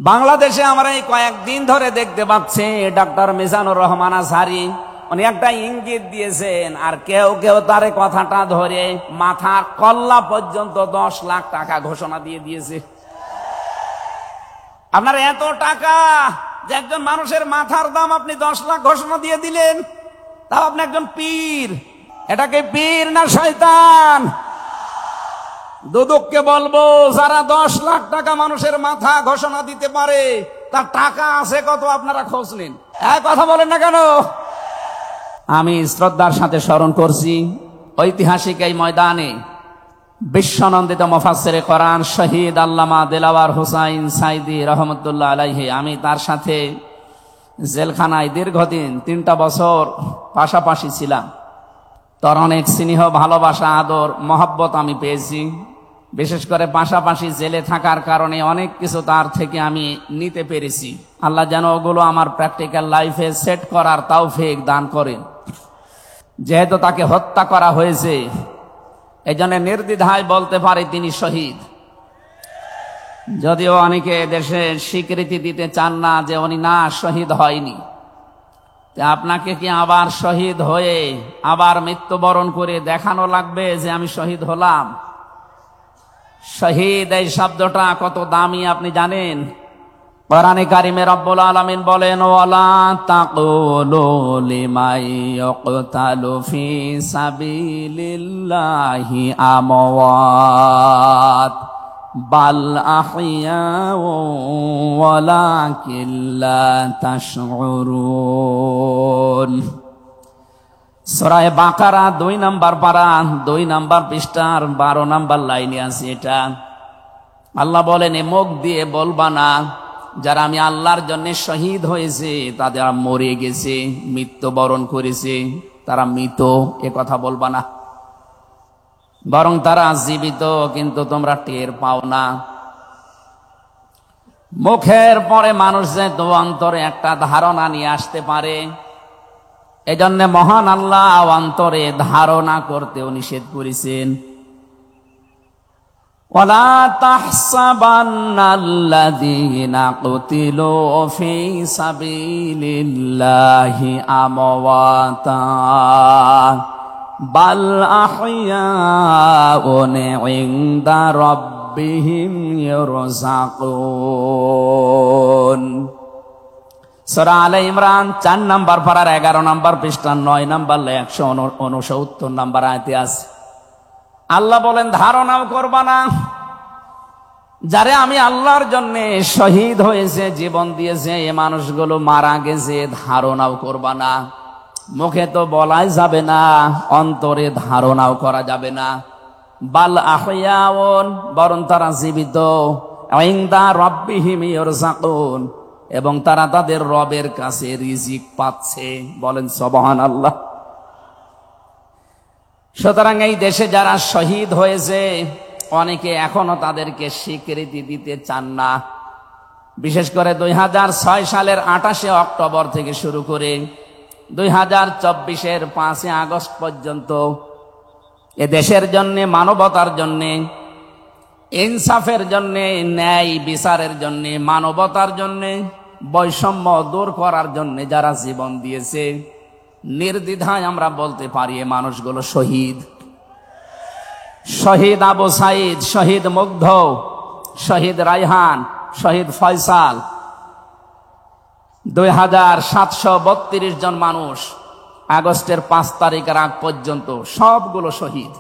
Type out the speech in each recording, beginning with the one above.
বাংলাদেশে আমরা এই কয়েকদিন ধরে দেখতে পাচ্ছি ডক্টর মিজানুর রহমান আজহারী উনি একটা ইঙ্গিত দিয়েছেন, আর কেউ কেউ তার কথাটা ধরে মাথার কল্লা পর্যন্ত 10 লাখ টাকা ঘোষণা দিয়ে দিয়েছে। আপনার এত টাকা যে একজন মানুষের মাথার দাম আপনি 10 লাখ ঘোষণা দিয়ে দিলেন, তাও আপনি একজন পীর। এটাকে পীর না শয়তান? দুদককে বলবো, যারা 10 লাখ টাকা মানুষের মাথা ঘোষণা দিতে পারে তার টাকা আছে কত আপনারা খোঁজ নিন। এক কথা বলেন না কেন? আমি শ্রদ্ধার সাথে স্মরণ করছি ঐতিহাসিক এই ময়দানে বিশ্বনন্দিত মুফাসসিরে কোরআন শহীদ আল্লামা দেলাওয়ার হোসাইন সাইদি রহমতুল্লাহ আলাইহি। আমি তার সাথে জেলখানায় দীর্ঘদিন 3টা বছর পাশাপাশি ছিলাম। তার অনেক স্নেহ, ভালোবাসা, আদর, মহব্বত আমি পেয়েছি। বিশেষ করে পাশাপাশি জেলে থাকার কারণে অনেক কিছু তার থেকে আমি নিতে পেরেছি। আল্লাহ যেন ওগুলো আমার প্র্যাকটিক্যাল লাইফে সেট করার তৌফিক দান করেন। যেহেতু তাকে হত্যা করা হয়েছে, এজন্য নির্দ্বিধায় বলতে পারে তিনি শহীদ। যদিও অনেকে দেশে স্বীকৃতি দিতে চান না যে উনি না শহীদ হয়নি। আপনাকে কি আবার শহীদ হয়ে আবার মৃত্যুবরণ করে দেখানো লাগবে যে আমি শহীদ হলাম? শহীদ এই শব্দটা কত দামি আপনি জানেন? কোরআনে কারিমে রব্বুল আলামিন বলেন, ওয়ালা তাকুলু লিমান ইয়ুকতালু ফি সাবিলিল্লাহি আমওয়াত বাল আহইয়াউ ওয়ালাকিন লা তাশউরুন। সূরা বাকারা 2 নম্বর পারা 2 নম্বর পৃষ্ঠার 12 নম্বর লাইনে আছে এটা। আল্লাহ বলেন, মুখ দিয়ে বলবা না যারা আমি আল্লাহর জন্য শহীদ হয়েছে তাদের মরে গেছে, মৃত্যুবরণ করেছে, তারা মৃত, এ কথা বলবা না। বরং তারা জীবিত, কিন্তু তোমরা টের পাও না। মুখের পরে মানুষ যে অন্তরে একটা ধারণা নিয়ে আসতে পারে, এজন্য মহান আল্লাহ অন্তরে ধারণা করতেও নিষেধ করেছেন। ওয়ালা তাহসাবান্নাল্লাযীনা কুতিলু ফী সাবিলিল্লাহি আমওয়াতা বাল আহইয়াউন ইনদা রাব্বিহিম ইরযাকুন। সূরা আলে ইমরান 4 নম্বর পারার 11 নম্বর পৃষ্ঠা 9 নম্বর 169 নম্বর আয়াতে আছে। আল্লাহ বলেন, ধারণাও করবা না যারে আমি আল্লাহর জন্য শহীদ হয়েছে, জীবন দিয়েছে, এই মানুষগুলো মারা গেছে, ধারণাও করবা না। মুখে তো বলাই যাবে না, অন্তরে ধারণাও করা যাবে না। বাল আহইয়াউন, বরং তারা জীবিত, ইনদা রাব্বিহিম ইরযাকুন, এবং তারা তাদের রবের কাছে রিজিক পাচ্ছে। বলেন সুবহানাল্লাহ। সুতরাং এই দেশে যারা শহীদ হয়েছে, অনেকে এখনো তাদেরকে স্বীকৃতি দিতে চান না। বিশেষ করে 2006 সালের 28 অক্টোবর থেকে শুরু করে 2024-এর 5 আগস্ট পর্যন্ত এ দেশের জন্য, মানবতার জন্য, ইনসাফের জন্য, ন্যায় বিচারের জন্য, মানবতার জন্য, বৈষম্য দূর করার জন্য যারা জীবন দিয়েছে, নির্দ্বিধায় আমরা বলতে পারি এ মানুষগুলো শহীদ। শহীদ আবু সাইদ, শহীদ মুগ্ধ, শহীদ রায়হান, শহীদ ফয়সাল, 2732 জন মানুষ আগস্টের 5 তারিখের আগ পর্যন্ত সবগুলো শহীদ।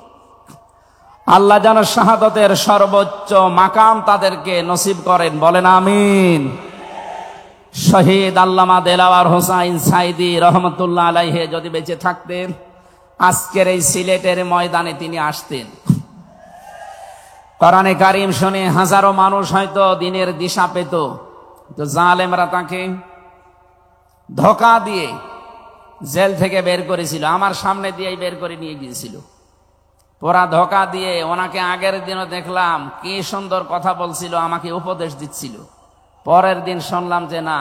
আল্লাহ যেন শাহাদতের সর্বোচ্চ মাকাম তাদেরকে নসিব করেন, বলেন আমিন। শহীদ আল্লামা দেলাওয়ার হোসাইন সাইদি রহমতুল্লাহ আলাইহি যদি বেঁচে থাকতেন, আজকের এই সিলেটের ময়দানে তিনি আসতেন। কোরআনে কারীম শুনে হাজারো মানুষ হয়তো দিনের দিশা পেত, তো জালেমরা তাকে ধোঁকা দিয়ে জেল থেকে বের করেছিল। আমার সামনে দিয়েই বের করে নিয়ে গিয়েছিল, পুরা ধোঁকা দিয়ে। ওনাকে আগের দিনও দেখলাম কি সুন্দর কথা বলছিল, আমাকে উপদেশ দিচ্ছিল। পরের দিন শুনলাম যে না,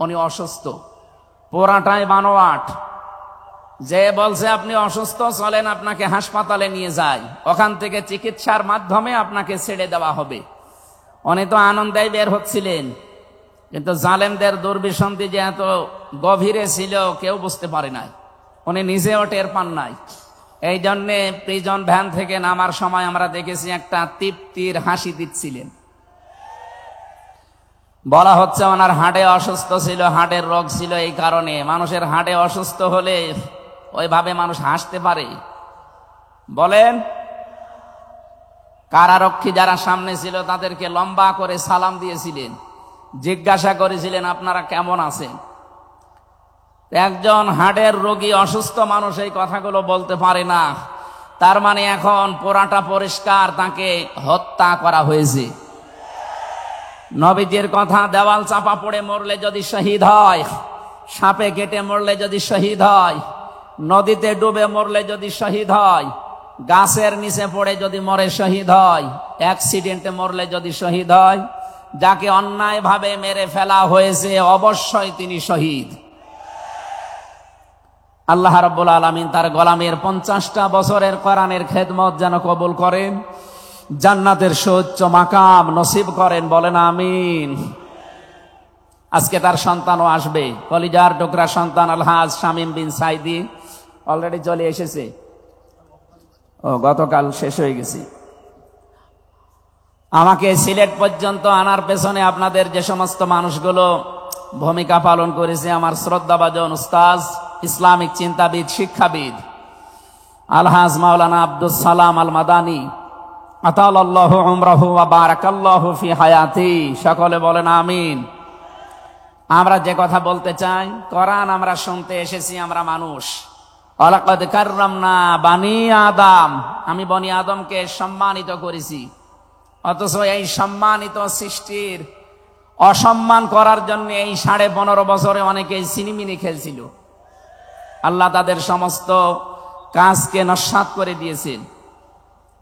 উনি অসুস্থ, পুরাটাই বানোয়াট। যে বলছে আপনি অসুস্থ, চলেন আপনাকে হাসপাতালে নিয়ে যাই, ওখান থেকে চিকিৎসার মাধ্যমে আপনাকে ছেড়ে দেওয়া হবে, উনি তো আনন্দে বের হচ্ছিলেন, কিন্তু জালেমদের দুর্বিসন্ধি যে এত গভীরে ছিল কেউ বুঝতে পারে নাই, উনি নিজেও টের পান নাই। এই জন্যে প্রিজন ভ্যান থেকে নামার সময় আমরা দেখেছি একটা তৃপ্তির হাসি দিচ্ছিলেন। বলা হচ্ছে ওনার হার্টে অসুস্থ ছিল, হার্টের রোগ ছিল, এই কারণে। মানুষের হার্টে অসুস্থ হলে ওইভাবে মানুষ হাসতে পারে? বলেন। কারারক্ষী যারা সামনে ছিল তাদেরকে লম্বা করে সালাম দিয়েছিলেন, জিজ্ঞাসা করেছিলেন আপনারা কেমন আছেন। একজন হার্টের রোগী অসুস্থ মানুষ এই কথাগুলো বলতে পারে না, তার মানে এখন পোড়াটা পরিষ্কার, তাকে হত্যা করা হয়েছে। নবীজির কথা, দেওয়াল চাপা পড়ে মরলে যদি শহীদ হয়, সাপে কেটে মরলে যদি শহীদ হয়, নদীতে ডুবে মরলে যদি শহীদ হয়, গাছের নিচে পড়ে যদি মরে শহীদ হয়, অ্যাক্সিডেন্টে মরলে যদি শহীদ হয়, যাকে অন্যায়ভাবে মেরে ফেলা হয়েছে অবশ্যই তিনি শহীদ। আল্লাহ রাব্বুল আলামিন তার গোলামের 50টা বছরের কোরআনের খেদমত যেন কবুল করেন, জান্নাতের সুউচ্চ মাকাম নসিব করেন, বলেন আমিন। আজকে তার সন্তানও আসবে, কলিজার টুকরা সন্তান আলহাজ শামীম বিন সাইদি অলরেডি চলে এসেছে। গতকাল শেষ হয়ে গেছে। আমাকে সিলেট পর্যন্ত আনার পেছনে আপনাদের যে সমস্ত মানুষগুলো ভূমিকা পালন করেছে, আমার শ্রদ্ধাভাজন উস্তাজ, ইসলামিক চিন্তাবিদ, শিক্ষাবিদ আলহাজ মাওলানা আব্দুস সালাম আল মাদানী, আতালাল্লাহু উমরাহু ওয়া বারাকাল্লাহু ফি হায়াতি, সকলে বলেন আমিন। আমরা যে কথা বলতে চাই, কোরআন আমরা শুনতে এসেছি, আমরা মানুষ। ওয়ালাকাদ কাররামনা বানি আদম, আমি বনি আদমকে সম্মানিত করেছি। অথচ এই সম্মানিত সৃষ্টির অসম্মান করার জন্য এই 15.5 বছরে অনেকেই সিনিমিনি খেলছিল। আল্লাহ তাদের সমস্ত কাজকে নস্যাৎ করে দিয়েছেন।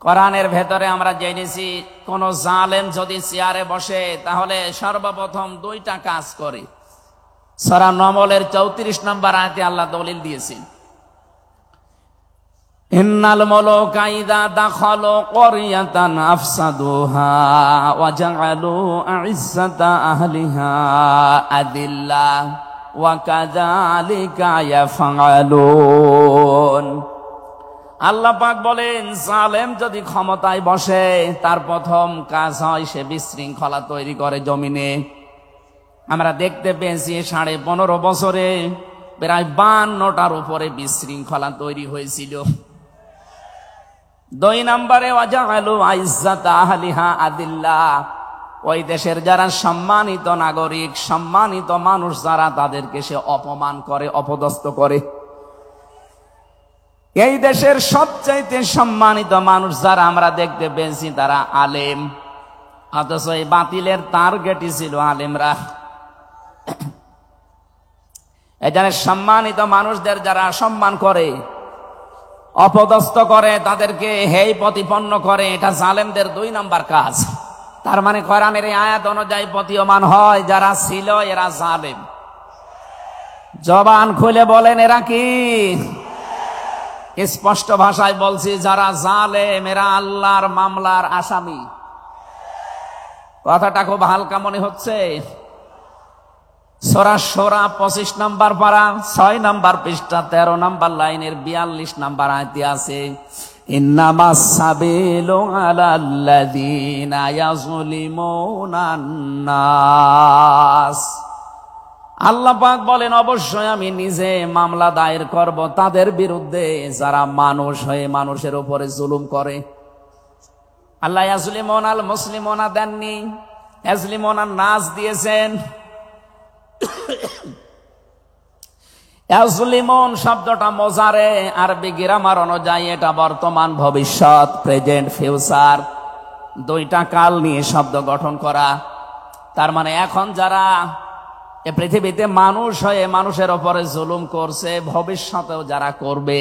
কোরআনের ভেতরে আমরা জেনেছি, কোন জালেম যদি চেয়ারে বসে তাহলে সর্বপ্রথম 2টা কাজ করে। সূরা নমলের 34 নম্বর আয়াতে আল্লাহ দলিল দিয়েছেন, ইন্নাল মুলুকা ইযা দাখালু ক্বরিয়াতান আফসাদুহা ওয়া জাআলু আ'ইজ্জাতা আহলিহা আদিল্লা ওয়া কাযালিকা ইয়াফআলুন। আল্লাহ পাক বলেন, জালেম যদি ক্ষমতায় বসে তার প্রথম কাজ হয় সে বিশৃঙ্খলা তৈরি করে জমিনে। আমরা দেখতে পেয়েছি 15.5 বছরে প্রায় 52টার উপরে বিশৃঙ্খলা তৈরি হয়েছিল। 2 নম্বরে ওয়াজাআলু আইজ্জাতা আহলিহা আদিল্লা, ওই দেশের যারা সম্মানিত নাগরিক, সম্মানিত মানুষ যারা, তাদেরকে সে অপমান করে, অপদস্থ করে। এই দেশের সবচাইতে সম্মানিত মানুষ যারা আমরা দেখতে পেয়েছি তারা আলেম, অথচ এই বাতিলের টার্গেটই ছিল আলেমরা। এই যারা সম্মানিত মানুষদের যারা সম্মান করে, অপদস্থ করে, তাদেরকে হেয় প্রতিপন্ন করে, এটা জালেমদের 2 নম্বর কাজ। তার মানে কোরআনের এই আয়াত অনুযায়ী প্রতীয়মান হয় যারা ছিল এরা জালেম। জবান খুলে বলেন এরা কি? স্পষ্ট ভাষায় বলছি, যারা জালেম এরা আল্লাহর মামলার আসামি। কথাটা খুব হালকা মনে হচ্ছে। সূরা শূরা 25 নম্বর পারা 6 নম্বর পৃষ্ঠা 13 নম্বর লাইনের 42 নম্বর আয়াতে আছে, ইন্নামাস সাবিলু আলাল্লাযীনা ইয়াযলিমুনান নাস। আল্লাহ পাক বলেন, অবশ্যই আমি নিজে মামলা দায়ের করব তাদের বিরুদ্ধে যারা মানুষ হয়ে মানুষের উপরে জুলুম করে। আল্লাহ ইয়াজলিমুনাল মুসলিমুনা দেননি, ইয়াজলিমুনান নাস দিয়েছেন। ইয়াজলিমুন শব্দটা মোজারে, আরবি গ্রামার অনুযায়ী এটা বর্তমান, ভবিষ্যৎ, প্রেজেন্ট, ফিউচার, 2টা কাল নিয়ে শব্দ গঠন করা। তার মানে এখন যারা এ পৃথিবীতে মানুষ হয়ে মানুষের উপরে জুলুম করছে, ভবিষ্যতেও যারা করবে,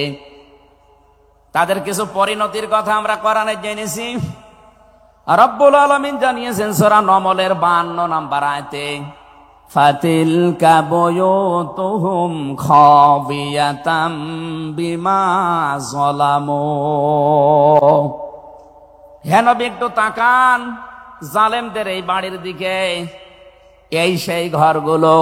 তাদের কিছু পরিণতির কথা আমরা কোরআনে জেনেছি। রব্বুল আলামিন জানিয়েছেন সূরা নমলের 52 নম্বর আয়াতে, ফাতিলকা বুয়ুতুহুম খাবিয়াতাম বিমা যালামু। হে নবী একটু তাকান, জালেমদের এই বাড়ির দিকে। এই সেই ঘরগুলো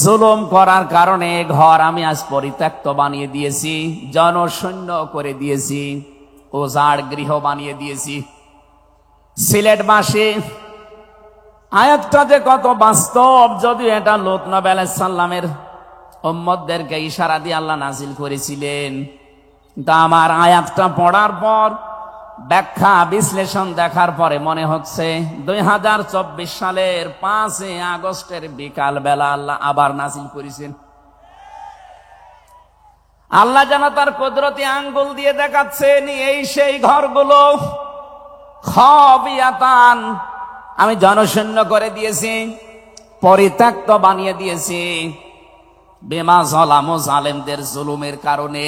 জুলুম করার কারণে ঘর আমি আজ পরিত্যক্ত বানিয়ে দিয়েছি, জনশূন্য করে দিয়েছি, উজাড় গৃহ বানিয়ে দিয়েছি। সিলেটবাসী, আয়াতটা যে কত বাস্তব, যদিও এটা লূত নবী আলাইহিস সালামের উম্মতদেরকে ইশারা দিয়ে আল্লাহ নাজিল করেছিলেন। তা আমার আয়াতটা পড়ার পর ব্যাখ্যা বিশ্লেষণ দেখার পরে মনে হচ্ছে 2024 সালের 5 আগস্টের বিকাল বেলা আল্লাহ আবার নাজিল করেছেন। আল্লাহ যেন তার কুদরতি আঙ্গুল দিয়ে দেখাচ্ছেন এই সেই ঘরগুলো খাবিয়াতান আমি জনশূন্য করে দিয়েছি, পরিত্যক্ত বানিয়ে দিয়েছি, বিমা যালামু জালেমদের জুলুমের কারণে।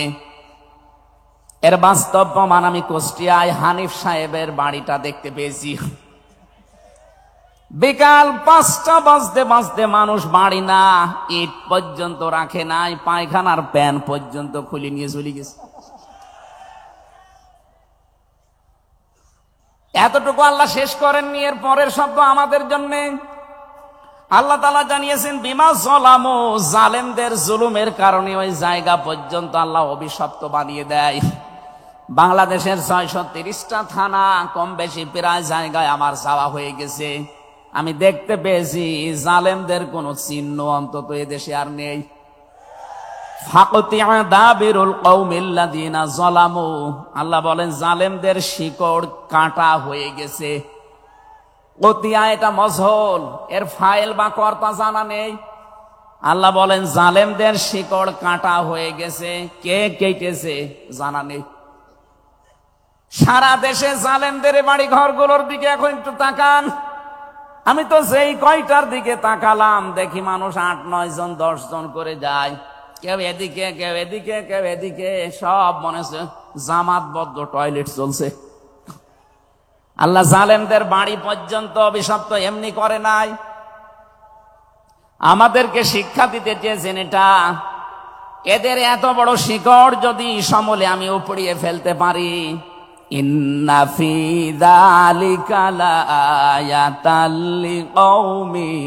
এর বাস্তব প্রমাণ আমি কুষ্টিয়ায় হানিফ সাহেবের বাড়িটা দেখতে পেয়েছি। বিকাল 5টা বাজতে বাজতে মানুষ বাড়ি না ইট পর্যন্ত রাখে নাই, পায়খানার প্যান পর্যন্ত খুলে নিয়ে চলে গেছে। এতটুকু আল্লাহ শেষ করেননি, এর পরের শব্দ আমাদের জন্য। আল্লাহ তাআলা জানিয়েছেন বিমা যালামু জালেমদের জুলুমের কারণে ওই জায়গা পর্যন্ত আল্লাহ অভিশপ্ত বানিয়ে দেয়। বাংলাদেশের 630টা থানা কম বেশি প্রায় জায়গায় আমার যাওয়া হয়ে গেছে। আমি দেখতে পেয়েছি জালেমদের কোন চিহ্ন অন্তত এদেশে আর নেই। ফাকতিয়া দাবিরুল কওমিল্লাযিনা যালামু, আল্লাহ বলেন জালেমদের শিকড় কাটা হয়ে গেছে। কতিয়া এটা মজহুল, এর ফাইল বা কর্তা জানা নেই। আল্লাহ বলেন জালেমদের শিকড় কাটা হয়ে গেছে, কে কেটেছে জানা নেই। সারা দেশে জালেমদের বাড়ি ঘরগুলোর দিকে এখন একটু তাকান। আমি তো যেই কয়টার দিকে তাকালাম দেখি মানুষ 8-9 জন 10 জন করে যায়, কেউ এদিকে কেউ এদিকে কেউ এদিকে, সব মনে হচ্ছে জামাতবদ্ধ টয়লেট চলছে। আল্লাহ জালেমদের বাড়ি পর্যন্ত অভিশপ্ত এমনি করে নাই, আমাদেরকে শিক্ষা দিতে চেয়েছেন এটা। এদের এত বড় শিকড় যদি সমলে আমি উপড়িয়ে ফেলতে পারি, ইন্না ফি যালিকা লাআয়াতাল লিকাউমিন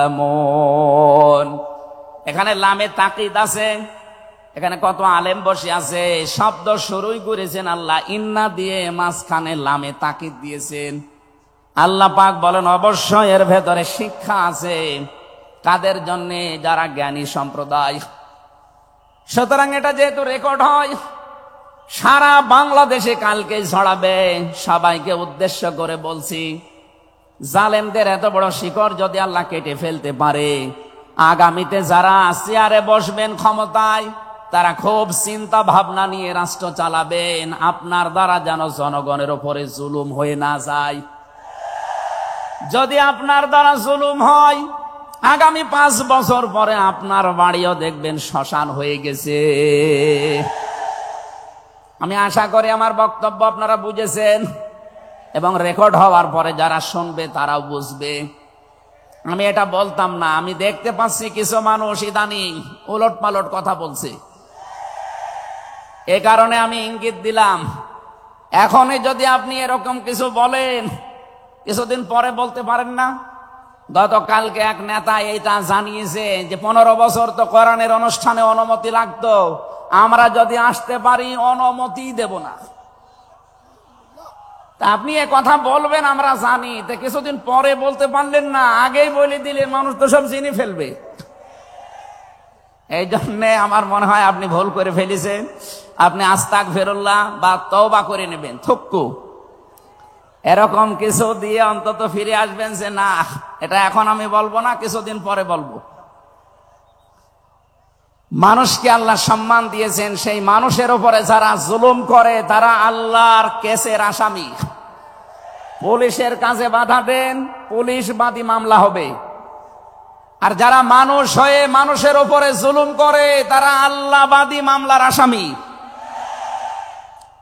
ইয়ালামুন। এখানে লামে তাকিদ আছে, এখানে কত আলেম বসে আছে, শব্দ শুরুই করেছেন আল্লাহ ইন্না দিয়ে, মাঝখানে লামে তাকিদ দিয়েছেন। আল্লাহ পাক বলেন অবশ্যই এর ভেতরে শিক্ষা আছে কাদের জন্য, যারা জ্ঞানী সম্প্রদায়। সুতরাং এটা যেহেতু রেকর্ড হয় সারা বাংলাদেশে কালকে ছড়াবে, সবাইকে উদ্দেশ্য করে বলছি জালেমদের এত বড় শিকড় যদি আল্লাহ কেটে ফেলতে পারে, আগামীতে যারা চেয়ারে বসবেন ক্ষমতায় তারা খুব চিন্তা ভাবনা নিয়ে রাষ্ট্র চালাবেন, আপনার দ্বারা যেন জনগণের উপরে জুলুম হয়ে না যায়। যদি আপনার দ্বারা জুলুম হয়, আগামী 5 বছর পরে আপনার বাড়িও দেখবেন শ্মশান হয়ে গেছে। আমি আশা করি আমার বক্তব্য আপনারা বুঝেছেন, এবং রেকর্ড হওয়ার পরে যারা শুনবে তারাও বুঝবে। আমি এটা বলতাম না, আমি দেখতে পাচ্ছি কিছু মানুষ ইদানিং উলট পালট কথা বলছে, এ কারণে আমি ইঙ্গিত দিলাম এখনই যদি আপনি এরকম কিছু বলেন, কিছুদিন পরে বলতে পারেন না। গতকালকে এক নেতা এইটা জানিয়েছে যে 15 বছর তো কোরআনের অনুষ্ঠানে অনুমতি লাগতো, আমরা যদি আসতে পারি অনুমতি দেব না। তা আপনি এ কথা বলবেন আমরা জানি, তো কিছুদিন পরে বলতে পারলেন না, আগেই বলে দিলে মানুষ তো সব চিনি ফেলবে। এই জন্য আমার মনে হয় আপনি ভুল করে ফেলেছেন, আপনি আস্তাগফিরুল্লাহ বা তওবা করে নেবেন, থুক্কু এরকম কিছু দিয়ে অন্তত ফিরে আসবেন যে না এটা এখন আমি বলবো না, কিছুদিন পরে বলবো। মানুষকে আল্লাহ সম্মান দিয়েছেন, সেই মানুষের উপরে যারা জুলুম করে তারা আল্লাহর কেসের আসামি। পুলিশের কাজে বাধা দেন, পুলিশ বাদী মামলা হবে। আর যারা মানুষ হয়ে মানুষের উপরে জুলুম করে তারা আল্লাহবাদী মামলার আসামি।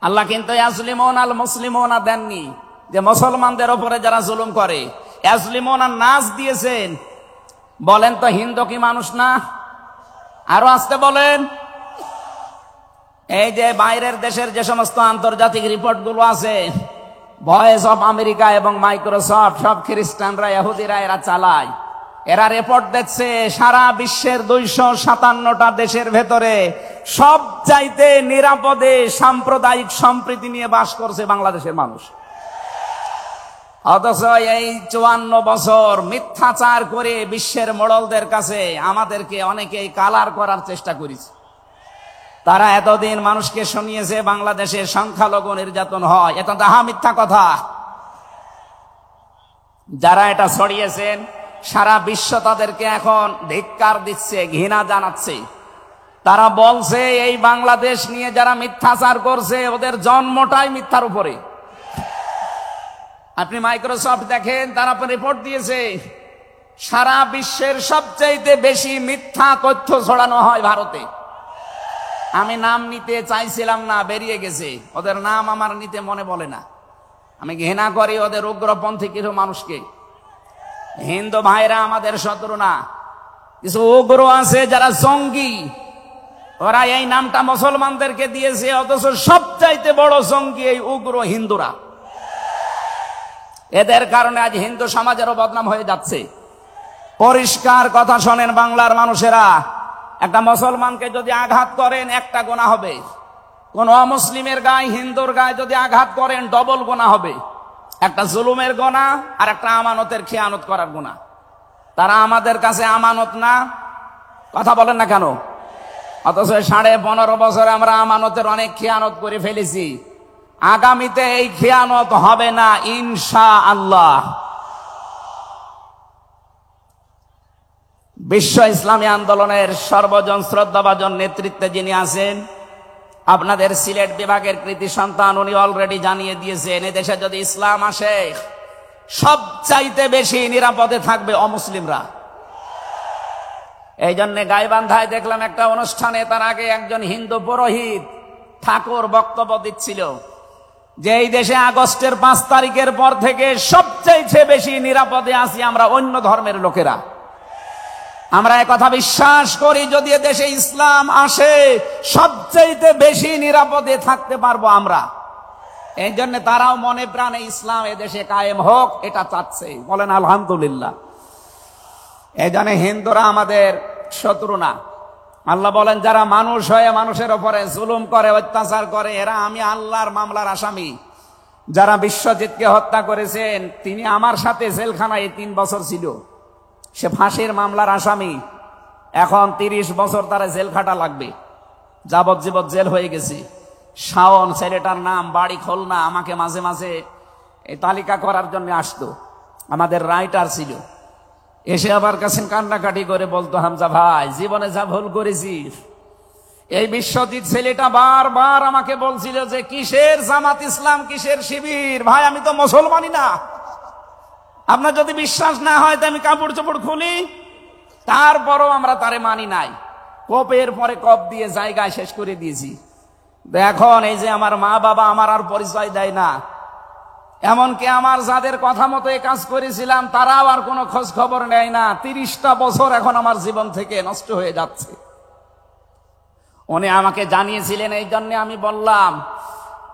আল্লাহ কিন্তু ইয়াজলিমুনা আল মুসলিমুনা দেননি, যে মুসলমানদের উপরে যারা জুলুম করে ইয়াজলিমুনা নাস দিয়েছেন। বলেন তো হিন্দু কি মানুষ না? আরো আসতে বলেন। এই যে বাইরের দেশের যে সমস্ত আন্তর্জাতিক রিপোর্ট গুলো আছে, ভয়েস অফ আমেরিকা এবং মাইক্রোসফট সব খ্রিস্টানরা, ইহুদিরা এরা চালায়। এরা রিপোর্ট দিচ্ছে সারা বিশ্বের 257টা দেশের ভেতরে সবচাইতে নিরাপদে সাম্প্রদায়িক সম্প্রীতি নিয়ে বাস করছে বাংলাদেশের মানুষ। অথচ এই 54 বছর মিথ্যাচার করে বিশ্বের মোড়লদের কাছে আমাদেরকে অনেকেই কালার করার চেষ্টা করেছে। তারা এতদিন মানুষকে শুনিয়েছে বাংলাদেশে সংখ্যালঘু নির্যাতন হয়, এটা তাহা মিথ্যা কথা। যারা এটা ছড়িয়েছেন সারা বিশ্ব তাদেরকে এখন ধিক্কার দিচ্ছে, ঘৃণা জানাচ্ছে। তারা বলছে এই বাংলাদেশ নিয়ে যারা মিথ্যাচার করছে ওদের জন্মটাই মিথ্যার উপরে। আপনি মাইক্রোসফট দেখেন, তারা রিপোর্ট দিয়েছে সারা বিশ্বের সবচাইতে বেশি মিথ্যা তথ্য ছড়ানো হয় ভারতে। আমি নাম নিতে চাইছিলাম না, বেরিয়ে গেছে। ওদের নাম আমার নিতে মনে বলে না। আমি ঘৃণা করি ওদের উগ্রপন্থী কিছু মানুষকে। হিন্দু ভাইরা আমাদের শত্রু না, কিছু উগ্র আছে যারা জঙ্গি, ওরা এই নামটা মুসলমানদেরকে দিয়েছে। অথচ সবচাইতে বড় জঙ্গি এই উগ্র হিন্দুরা। এদের কারণে আজ হিন্দু সমাজেরও বদনাম হয়ে যাচ্ছে। পরিষ্কার কথা শোনেন বাংলার মানুষেরা, একটা মুসলমানকে যদি আঘাত করেন একটা গুনাহ হবে, কোন অমুসলিমের গায়ে হিন্দুর গায়ে যদি আঘাত করেন ডবল গুনাহ হবে। একটা জুলুমের গুনাহ আর একটা আমানতের খেয়ানত করার গুনাহ। তারা আমাদের কাছে আমানত না, কথা বলেন না কেন? অথচ 15.5 বছরে আমরা আমানতের অনেক খেয়ানত করে ফেলেছি। আগামীতে এই খেয়ানত হবে না ইনশাআল্লাহ। বিশ্ব ইসলামী আন্দোলনের সর্বজন শ্রদ্ধাভাজন নেতৃত্বে যিনি আছেন, আপনাদের সিলেট বিভাগের কৃতি সন্তান, উনি অলরেডি জানিয়ে দিয়েছেন এদেশে যদি ইসলাম আসে সবচাইতে বেশি নিরাপদে থাকবে অমুসলিমরা। এই জন্য গাইবান্ধায় দেখলাম একটা অনুষ্ঠানে, তার আগে একজন হিন্দু পুরোহিত ঠাকুর বক্তব্য দিচ্ছিল যে এই দেশে আগস্টের 5 তারিখের পর থেকে সবচাইতে বেশি নিরাপদে আছি আমরা অন্য ধর্মের লোকেরা। আমরা একথা বিশ্বাস করি, যদি দেশে ইসলাম আসে সবচাইতে বেশি নিরাপদে থাকতে পারবো আমরা। এই জন্য তারাও মনে প্রাণে ইসলাম এদেশে কায়েম হোক এটা চাচ্ছে। বলেন আলহামদুলিল্লাহ। এই জন্য হিন্দুরা আমাদের শত্রু না। আল্লাহ বলেন যারা মানুষ হয়ে মানুষের উপরে জুলুম করে, অত্যাচার করে, এরা আমি আল্লাহর মামলার আসামি। যারা বিশ্বজিৎকে হত্যা করেছেন তিনি আমার সাথে জেলখানায় 3 বছর ছিল। সে ফাঁসির মামলার আসামি। এখন 30 বছর তারা জেল খাটা লাগবে, যাবজ্জীবন জেল হয়ে গেছে। শাওন ছেলেটার নাম, বাড়ি খুলনা, আমাকে মাঝে মাঝে এই তালিকা করার জন্য আসতো, আমাদের রাইটার ছিল। এসে আবার কাছে কান্নাকাটি করে বলতো, হামজা ভাই জীবনে যা ভুল করেছি। এই বিশ্বজিৎ ছেলেটা বারবার আমাকে বলছিল যে কিসের জামাত ইসলাম, কিসের শিবির, ভাই আমি তো মুসলমানই না। আপনার যদি বিশ্বাস না হয় তো আমি কাপড় চোপড় খুলি। তারপরও আমরা তারে মানি নাই। কপের পরে কপ দিয়ে জায়গায় শেষ করে দিয়েছি। এখন এই যে আমার মা বাবা আমার আর পরিচয় দেয় না, এমনকি আমার যাদের কথা মতো এই কাজ করেছিলাম তারাও আর কোনো খোঁজ খবর নেয় না। 30টা বছর এখন আমার জীবন থেকে নষ্ট হয়ে যাচ্ছে। উনি আমাকে জানিয়েছিলেন, এই জন্য আমি বললাম।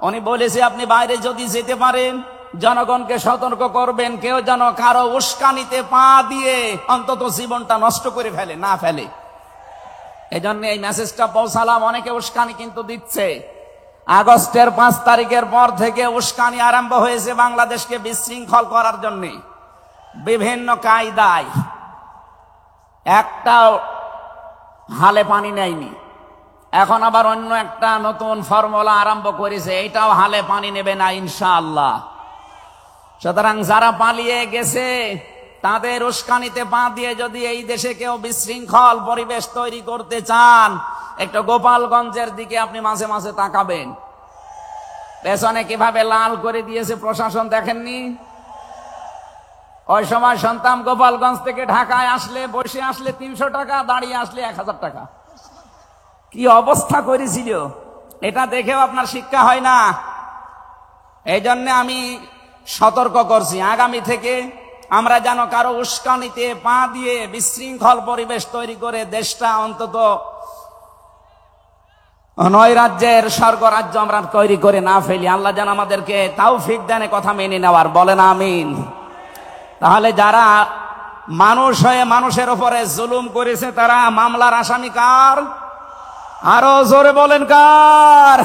উনি বলেছে আপনি বাইরে যদি যেতে পারেন জনগণকে সতর্ক করবেন, কেউ যেন কারো উস্কানিতে পা দিয়ে অন্তত জীবনটা নষ্ট করে ফেলে না ফেলে। এই জন্য এই মেসেজটা পৌঁছালাম। অনেকে উস্কানি কিন্তু দিচ্ছে। আগস্টের 5 তারিখের পর থেকে উস্কানি আরম্ভ হয়েছে বাংলাদেশকে বিশৃঙ্খল করার জন্য বিভিন্ন কায়দায়। একটাও হালে পানি নেয়নি। এখন আবার অন্য একটা নতুন ফর্মুলা আরম্ভ করেছে, এইটাও হালে পানি নেবে না ইনশাআল্লাহ। সুতরাং যারা পালিয়ে গেছে তাদের উস্কানিতে পা দিয়ে যদি এই দেশে কেউ বিশৃঙ্খল পরিবেশ তৈরি করতে চান, একটু গোপালগঞ্জের দিকে আপনি মাঝে মাঝে তাকাবেন। পেছনে কিভাবে লাল করে দিয়েছে প্রশাসন দেখেননি? ওই সময় সন্তান গোপালগঞ্জ থেকে ঢাকায় আসলে, বসে আসলে 300 টাকা, দাঁড়িয়ে আসলে 1000 টাকা। কি অবস্থা করেছিল, এটা দেখেও আপনার শিক্ষা হয় না। এই জন্য আমি সতর্ক করছি, আগামী থেকে আমরা যেন কারো উস্কানিতে পা দিয়ে বিশৃঙ্খল পরিবেশ তৈরি করে দেশটা অন্তত নয় রাজ্যের স্বর্গরাজ্য আমরা তৈরি করে না ফেলি। আল্লাহ যেন আমাদেরকে তৌফিক দেন কথা মেনে নেওয়ার, বলেন আমিন। তাহলে যারা মানুষ হয়ে মানুষের উপরে জুলুম করেছে তারা মামলার আসামি কার? আরো জোরে বলেন কার?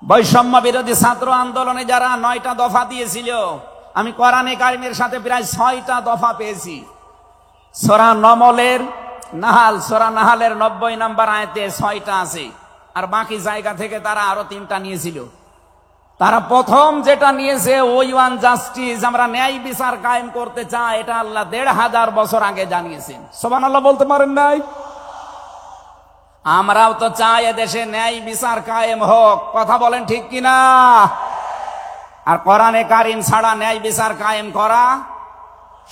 বৈষম্য বিরোধী ছাত্র আন্দোলনে যারা 9টা দফা দিয়েছিল, আমি কোরআনে কারিমের সাথে প্রায় 6টা দফা পেয়েছি। সূরা নাহালের 90 নম্বর আয়াতে 6টা আছে, আর বাকি জায়গা থেকে তারা আরো 3টা নিয়েছিল। তারা প্রথম যেটা নিয়েছে ওই ওয়ান জাস্টিস, আমরা ন্যায় বিচার কায়েম করতে চাই, এটা আল্লাহ 1500 বছর আগে জানিয়েছেন। সুবহানাল্লাহ বলতে পারেন নাই? আমরাও তো চাই এদেশে ন্যায় বিচার কায়েম হোক, কথা বলেন ঠিক কিনা? আর কোরআনে কারিম ছাড়া ন্যায় বিচার কায়েম করা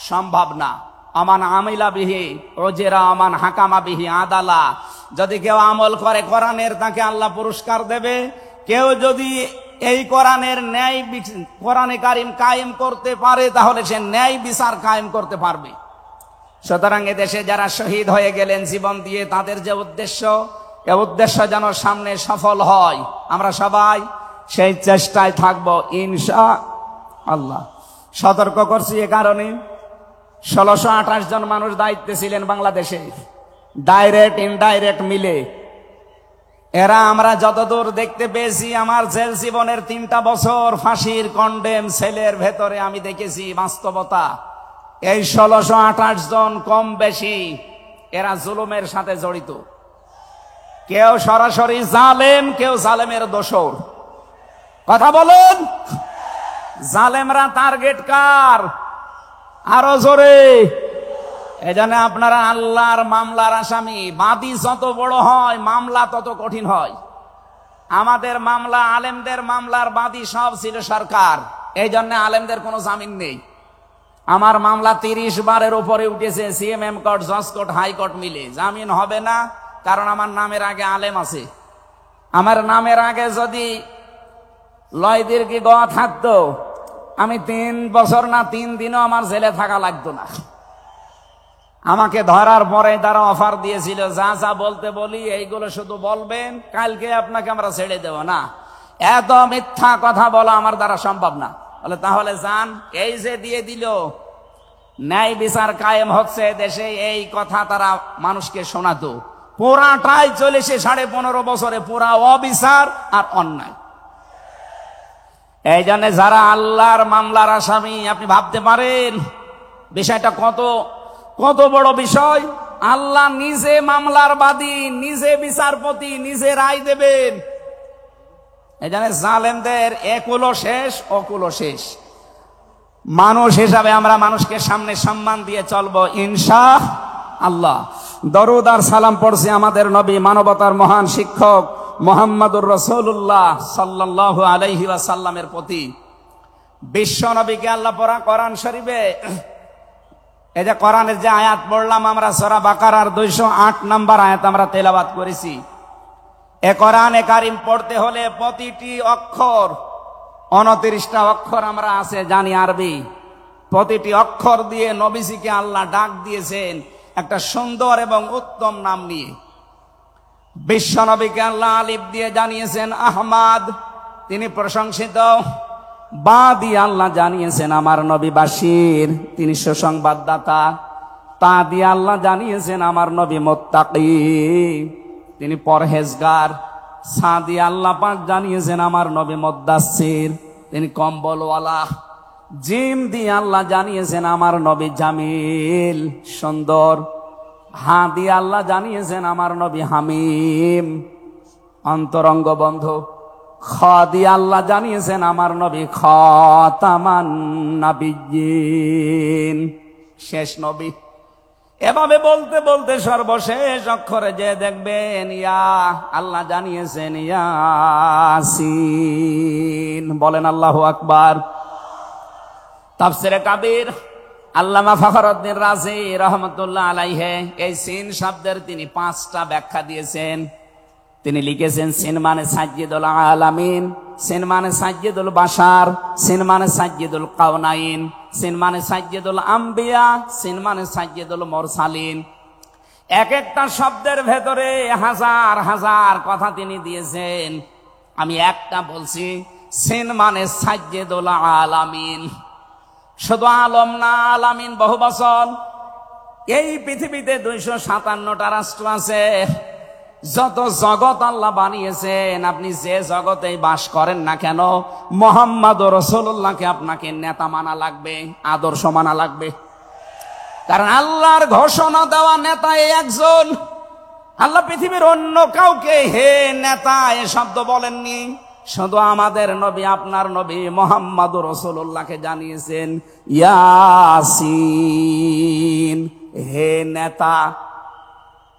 সম্ভব না। আমান আমিলা বিহি ওজেরা আমান হাকামা বিহি আদালা। যদি কেউ আমল করে কোরআনের, তাকে আল্লাহ পুরস্কার দেবে। কেউ যদি এই কোরআনে কারিম কায়েম করতে পারে, তাহলে সে ন্যায় বিচার কায়েম করতে পারবে। সুতরাং এদেশে যারা শহীদ হয়ে গেলেন জীবন দিয়ে, তাদের যে উদ্দেশ্য, এ উদ্দেশ্য যেন সামনে সফল হয়, আমরা সবাই সেই চেষ্টায় থাকবো ইনশাআল্লাহ। সতর্ক করছি এ কারণে, 1628 জন মানুষ দায়িত্বে ছিলেন বাংলাদেশে, ডাইরেক্ট ইনডাইরেক্ট মিলে। এরা আমরা যতদূর দেখতে পেয়েছি, আমার জেল জীবনের 3টা বছর ফাঁসির কন্ডেম সেলের ভেতরে আমি দেখেছি বাস্তবতা। এই 1628 জন কম বেশি এরা জুলুমের সাথে জড়িত। কেউ সরাসরি জালেম, কেউ জালেমের দোসর। কথা বলুন, জালেমরা টার্গেট কার? আরো জোরে। এজন্য আপনারা আল্লাহর মামলার আসামি। বাদী যত বড় হয় মামলা তত কঠিন হয়। আমাদের মামলা, আলেমদের মামলার বাদী সব ছিল সরকার, এই জন্য আলেমদের কোনো জামিন নেই। আমার মামলা 30 বারের উপরে উঠেছে, সিএমএম কোর্ট, জজ কোর্ট, হাইকোর্ট মিলে। জামিন হবে না, কারণ আমার নামের আগে আলেম আছে। আমার নামের আগে যদি লয়দির কি গোয়া থাকতো, আমি 3 বছর না 3 দিনও আমার জেলে থাকা লাগতো না। আমাকে ধরার পরে তারা অফার দিয়েছিল, যা যা বলতে বলি এইগুলো শুধু বলবেন, কালকে আপনাকে আমরা ছেড়ে দেব না। এত মিথ্যা কথা বলা আমার দ্বারা সম্ভব না। বলে তাহলে যান। এই যে দিয়ে দিল, ন্যায় বিচার কায়েম হচ্ছে দেশে, এই কথা তারা মানুষকে শোনাতো। পুরাটাই চলেছে 15.5 বছরে, পুরা অবিচার আর অন্যায়। এই জন্য যারা আল্লাহর মামলার আসামি, আপনি ভাবতে পারেন বিষয়টা কত বড় বিষয়। আল্লাহ নিজে মামলার বাদী, নিজে বিচারপতি, নিজে রায় দেবেন। এই জন্য জালেমদের একুলো শেষ, অকুলো শেষ। মানুষ হিসাবে আমরা মানুষকে সামনে সম্মান দিয়ে চলবো ইনশাআল্লাহ। দরুদ আর সালাম পড়ছি আমাদের নবী, মানবতার মহান শিক্ষক মুহাম্মদুর রাসূলুল্লাহ সাল্লাল্লাহু আলাইহি ওয়াসাল্লামের প্রতি। বিশ্ব নবীকে আল্লাহ পড়া কোরআন শরীফে, এই যে কোরআনের যে আয়াত পড়লাম আমরা, সূরা বাকারার 208 নম্বর আয়াত আমরা তেলাওয়াত করেছি। এ কোরআনে কারিম পড়তে হলে প্রতিটি অক্ষর, 29টা অক্ষর আমরা আছে জানি আরবি, প্রতিটি অক্ষর দিয়ে নবীজিকে আল্লাহ ডাক দিয়েছেন একটা সুন্দর এবং উত্তম নাম নিয়ে। বিশ্ব নবীকে আল্লাহ আলিফ দিয়ে জানিয়েছেন আহমদ, তিনি প্রশংসিত। বা দিয়ে আল্লাহ জানিয়েছেন আমার নবী বাশির, তিনি সুসংবাদদাতা। তা দিয়ে আল্লাহ জানিয়েছেন আমার নবী মুত্তাকি, তিনি পরহেজগার। সা দিয়ে আল্লাহ পাক জানিয়েছেন আমার নবী মুদ্দাসসির, তিনি কম্বলওয়ালা। জিম দিয়ে আল্লাহ জানিয়েছেন আমার নবী জামিল, সুন্দর। হা দিয়ে আল্লাহ জানিয়েছেন আমার নবী হামিম, অন্তরঙ্গ বন্ধু। খ দিয়ে আল্লাহ জানিয়েছেন আমার নবী খাতামান নাবিয়্যিন, শেষ নবী। এভাবে বলতে বলতে সর্বশেষ অক্ষরে যে দেখবেন ইয়া, আল্লাহ জানিয়েছেন ইয়াসিন। বলেন আল্লাহু আকবার। তাফসিরে কাবীর আল্লামা ফখরুদ্দীন রাজি রহমতুল্লাহ আলাইহি এই সিন শব্দের তিনি 5টা ব্যাখ্যা দিয়েছেন। তিনি লিখেছেন সিন মানে সাজ্জিদুল আলামিন, সিন মানে সাজ্জিদুল বাশার, সিন মানে সাজ্জিদুল কাওনাইন, সিন মানে সাজ্জিদুল আম্বিয়া, সিন মানে সাজ্জিদুল মুরসালিন। এক একটা শব্দের ভেতরে হাজার হাজার কথা তিনি দিয়েছেন। আমি একটা বলছি, সিন মানে সাজ্জেদুল আলামিন, শুধু আলম না, আলামিন বহু বচন। এই পৃথিবীতে 257টা রাষ্ট্র আছে। যত জগৎ আল্লাহ বানিয়েছেন, আপনি যে জগতেই বাস করেন না কেন, মুহাম্মদ রাসূলুল্লাহকে আপনাকে নেতা মানা লাগবে, আদর্শ মানা লাগবে। কারণ আল্লাহর ঘোষণা দেওয়া নেতা এই একজন। আল্লাহ পৃথিবীর অন্য কাউকে হে নেতা এ শব্দ বলেননি, শুধু আমাদের নবী, আপনার নবী মুহাম্মদ রাসূলুল্লাহকে জানিয়েছেন ইয়াসিন, হে নেতা।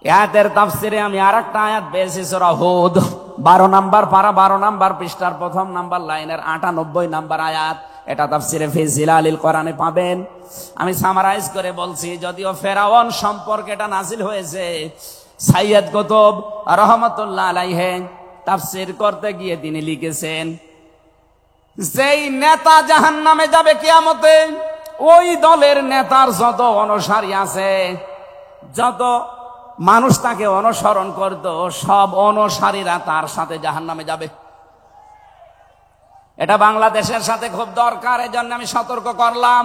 আয়াতের তাফসিরে আমি আরেকটা আয়াত পেয়েছি, সূরা হুদ 12 নম্বর পারা 12 নম্বর পৃষ্ঠার 1 নম্বর লাইনের 98 নম্বর আয়াত। এটা তাফসিরে ফি জিলালিল কোরআনে পাবেন। আমি সামারাইজ করে বলছি, যদিও ফেরাউন সম্পর্কে এটা নাজিল হয়েছে, সাইয়্যিদ কুতুব রাহমাতুল্লাহ আলাইহি তাফসির করতে গিয়ে তিনি লিখেছেন, যেই নেতা জাহান্নামে যাবে কিয়ামতে, ওই দলের নেতার যত অনুসারী আছে, যত মানুষ তাকে অনুসরণ করত, সব অনুসারীরা তার সাথে জাহান্নামে যাবে। এটা বাংলাদেশের সাথে খুব দরকার, এজন্য আমি সতর্ক করলাম।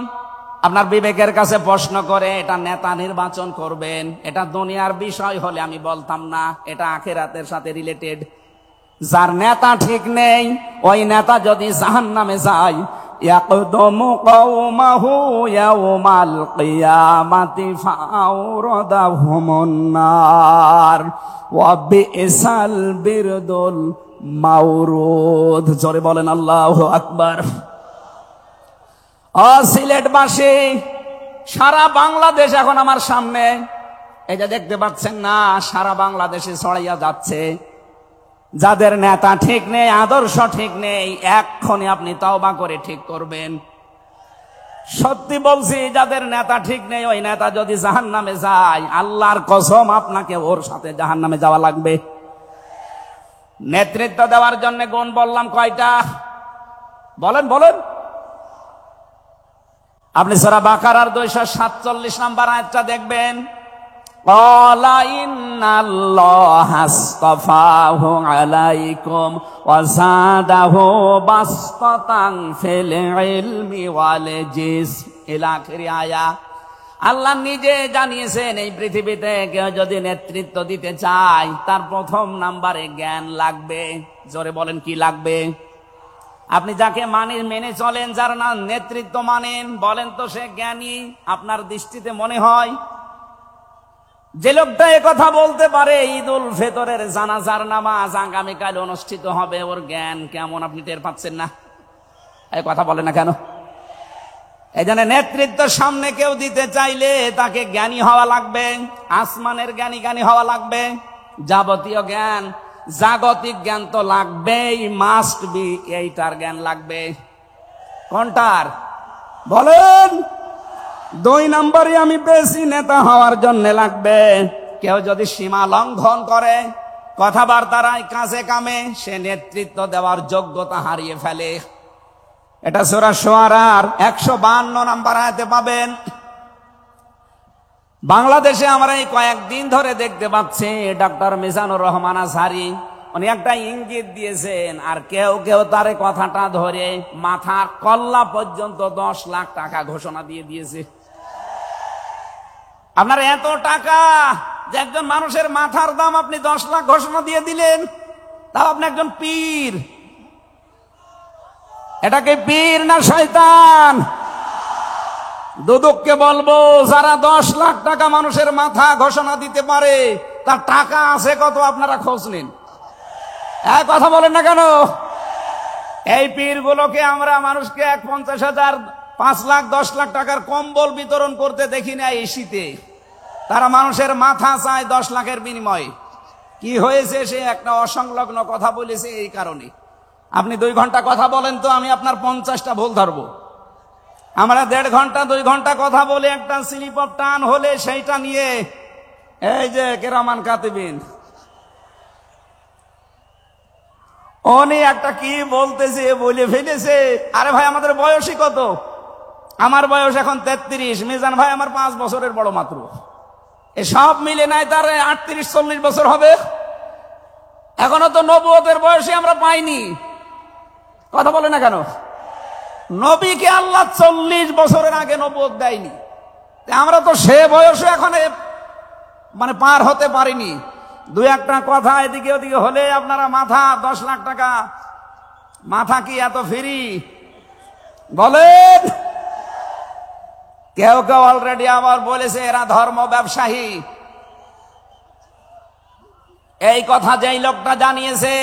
আপনার বিবেকের কাছে প্রশ্ন করে এটা নেতা নির্বাচন করবেন, এটা দুনিয়ার বিষয় হলে আমি বলতাম না, এটা আখিরাতের সাথে রিলেটেড। যার নেতা ঠিক নেই, ওই নেতা যদি জাহান্নামে যায়, ইয়াকদুমু কওমাহু ইয়াওমাল কিয়ামাতি ফাআওরাদাহুমুন নার ওয়া বিসাল বিরদুল মাওরুদ। জোরে বলেন আল্লাহু আকবার। সিলেটবাসী, সারা বাংলাদেশ এখন আমার সামনে, এই যে দেখতে পাচ্ছেন না, সারা বাংলাদেশে ছড়াইয়া যাচ্ছে। যাদের নেতা ঠিক নেই, আদর্শ ঠিক নেই, এক্ষুনি আপনি তওবা করে ঠিক করবেন। সত্যি বলছি, যাদের নেতা ঠিক নেই, ওই নেতা যদি জাহান্নামে যায়, আল্লাহর কসম আপনাকে ওর সাথে জাহান্নামে যাওয়া লাগবে। নেতৃত্ব দেওয়ার জন্য গুণ বললাম কয়টা? বলেন বলেন। আপনি সূরা বাকারার 247 নম্বর আয়াতটা দেখবেন। ক্বালা ইন্নাল্লাহা আসতাফাহু আলাইকুম ওয়া যাদাহু বাসতাতান ফিল ইলমি ওয়াল জিসম ইলা আখিরি আয়া। আল্লাহ নিজে জানিয়েছেন, এই পৃথিবীতে কেউ যদি নেতৃত্ব দিতে চায়, তার প্রথম নাম্বারে জ্ঞান লাগবে। জোরে বলেন, কি লাগবে? আপনি যাকে মেনে চলেন, যার না নেতৃত্ব মানেন, বলেন তো সে জ্ঞানী আপনার দৃষ্টিতে মনে হয়? যে লোকটা কথা বলতে পারে ঈদুল ফিতরের জানাজার নামাজ আগামীকাল অনুষ্ঠিত হবে, ওর জ্ঞান কেমন আপনি টের পাচ্ছেন না? এই কথা বলে না কেন? এই জন্য নেতৃত্ব সামনে কেউ দিতে চাইলে তাকে জ্ঞানী হওয়া লাগবে, আসমানের জ্ঞানী হওয়া লাগবে। যাবতীয় জ্ঞান, জাগতিক জ্ঞান তো লাগবেই, মাস্ট বি। এইটার জ্ঞান লাগবে। কোনটার বলেন? 2 নম্বরে আমি বেশি নেতা হওয়ার জন্য লাগবে, কেউ যদি সীমা লঙ্ঘন করে, কথাবার্তার কাজে কামে, সে নেতৃত্ব দেওয়ার যোগ্যতা হারিয়ে ফেলে। এটা সূরা শুআরার 152 নম্বর আয়াতে পাবেন। বাংলাদেশে আমরা এই কয়েকদিন ধরে দেখতে পাচ্ছি, ডক্টর মিজানুর রহমান আজহারী উনি একটা ইঙ্গিত দিয়েছেন, আর কেউ কেউ তার কথাটা ধরে মাথার কল্লা পর্যন্ত 10 লাখ টাকা ঘোষণা দিয়ে দিয়েছে। আপনার এত টাকা যে একজন মানুষের মাথার দাম আপনি 10 লাখ ঘোষণা দিয়ে দিলেন, তাও আপনি একজন পীর। এটাকে পীর না শয়তান? দুদককে বলবো, যারা 10 লাখ টাকা মানুষের মাথা ঘোষণা দিতে পারে, তার টাকা আছে কত আপনারা খোঁজ নিন। এক কথা বলেন না কেন? এই পীরগুলোকে আমরা মানুষকে 50,000, 5 লাখ, 10 লাখ টাকার কম্বল বিতরণ করতে দেখি না এই শীতে। তারা মানুষের মাথা চায় 10 লাখের বিনিময়ে। কি হয়েছে? সে একটা অসংলগ্ন কথা বলেছে, এই কারণে। আপনি 2 ঘন্টা কথা বলেন তো, আমি আপনার 50টা ভুল ধরবো। আমরা 1.5 ঘন্টা 2 ঘন্টা কথা বলে একটা স্লিপ অফ টান হলে সেইটা নিয়ে এই যে কেরামান কাতিবিন উনি একটা কি বলতেছে বলে ফেলেছে। আরে ভাই, আমাদের বয়সই কত? আমার বয়স এখন 33, মিজান ভাই আমার 5 বছরের বড় মাত্র। এসব মিলে নাই তার 38-40 বছর হবে। এখনো তো নবুয়তের বয়সে আমরা পাইনি। কথা বলে না কেন? নবীকে আল্লাহ 40 বছরের আগে নবুয়ত দেয়নি। আমরা তো সে বয়সে এখন মানে পার হতে পারিনি। দুই একটা কথা এদিকে ওদিকে হলে আপনারা মাথা 10 লাখ টাকা, মাথা কি এত ফ্রি বলেন? কেউ কেউ অলরেডি আবার বলেছে এরা ধর্ম ব্যবসায়ী। এই কথা যেই লোকটা জানিয়েছে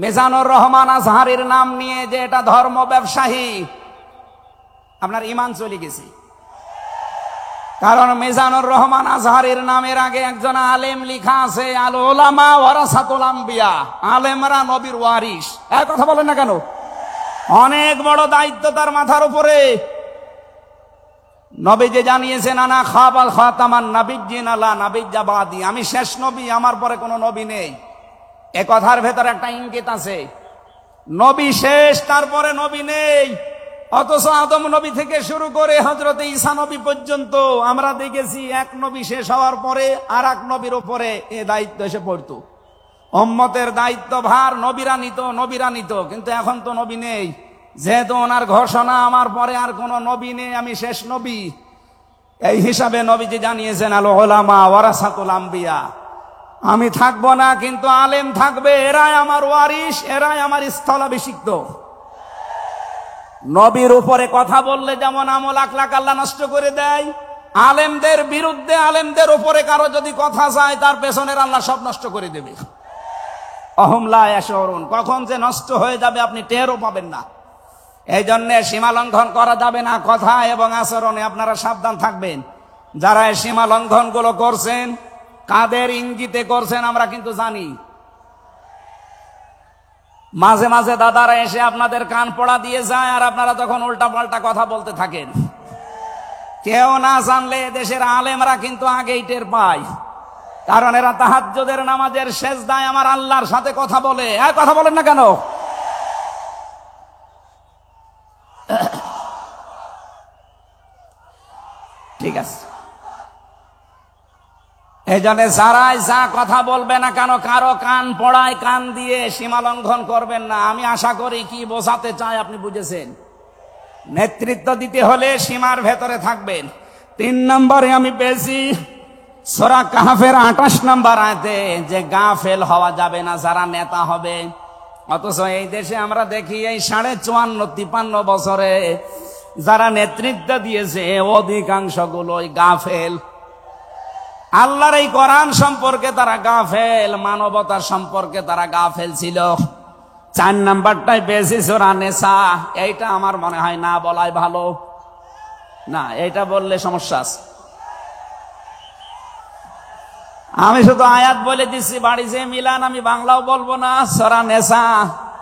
মিজানুর রহমান আজহারীর নাম নিয়ে যে এটা ধর্ম ব্যবসায়ী, আপনার ঈমান চলে গেছে। কারণ মিজানুর রহমান আজহারীর নামের আগে একজন আলেম লিখা আছে, আল উলামা ওয়ারাসাতুল আম্বিয়া, আলেমরা নবীর ওয়ারিস। এই কথা বলেন না কেন? অনেক বড় দায়িত্ব তার মাথার উপরে। নবী যে জানিয়েছেন আনা খাবাল খাতামান নাবিয়্যিন লা নাবিয়্যা বাদি, আমি শেষ নবী, আমার পরে কোনো নবী নেই। এ কথার ভেতর একটা ইঙ্গিত আছে, নবী শেষ, তারপরে নবী নেই। অথচ আদম নবী থেকে শুরু করে হযরত ঈসা নবী পর্যন্ত আমরা দেখেছি এক নবী শেষ হওয়ার পরে আর এক নবীর উপরে এ দায়িত্ব এসে পড়তো। উম্মতের দায়িত্ব ভার নবীরা নিত, কিন্তু এখন তো নবী নেই। যেহেতু ওনার ঘোষণা আমার পরে আর কোনো নবী নেই, আমি শেষ নবী, এই হিসাবে নবীজি জানিয়েছেন আল উলামা ওয়ারাসাতুল আম্বিয়া, আমি থাকবো না কিন্তু আলেম থাকবে, এরাই আমার ওয়ারিস, এরাই আমার স্থলাভিষিক্ত। নবীর উপরে কথা বললে যেমন আমল আখলাক আল্লাহ নষ্ট করে দেয়, আলেমদের বিরুদ্ধে, আলেমদের উপরে কারো যদি কথা যায় তার পেছনের আল্লাহ সব নষ্ট করে দেবে। অহুম লা ইয়াশউরুন, কখন যে নষ্ট হয়ে যাবে আপনি টেরও পাবেন না। এই জন্য সীমা লঙ্ঘন করা যাবে না, কথা এবং আচরণে আপনারা সাবধান থাকবেন। যারা এই সীমা লঙ্ঘন গুলো করছেন, কাদের ইঙ্গিতে করছেন আমরা কিন্তু জানি। মাঝে মাঝে দাদারা এসে আপনাদের কান পড়া দিয়ে যায়, আর আপনারা তখন উল্টা পাল্টা কথা বলতে থাকেন। কেউ না জানলে দেশের আলেমরা কিন্তু আগেই টের পায়, কারণ এরা তাহাজ্জুদের নামাজের সেজদায় আমার আল্লাহর সাথে কথা বলে। কথা বলেন না কেন? ঠিক আছে, এই জন্য যারাই যা কথা বলবে না কেন, কারো কান পড়ায় কান দিয়ে সীমা লঙ্ঘন করবেন না। আমি আশা করি কি বোঝাতে চাই আপনি বুঝেছেন। নেতৃত্ব দিতে হলে সীমার ভেতরে থাকবেন। 3 নম্বরে আমি পেয়েছি সূরা কাহফের 28 নম্বর আয়াতে যে গাফেল হওয়া যাবে না যারা নেতা হবে। অথচ এই দেশে আমরা দেখি এই 54-53 বছরে যারা নেতৃত্ব দিয়েছে অধিকাংশ গুলোই গাফেল। আল্লাহর এই কোরআন সম্পর্কে তারা গাফেল, মানবতার সম্পর্কে তারা গাফেল ছিল। 4 নাম্বারটাই পেয়েছি সূরা নিসা। এইটা আমার মনে হয় না বলাই ভালো, না এইটা বললে সমস্যা আছে। আমি শুধু আয়াত বলে দিচ্ছি, বাড়ি যে মিলান আমি বাংলাও বলবো না। সূরা নিসা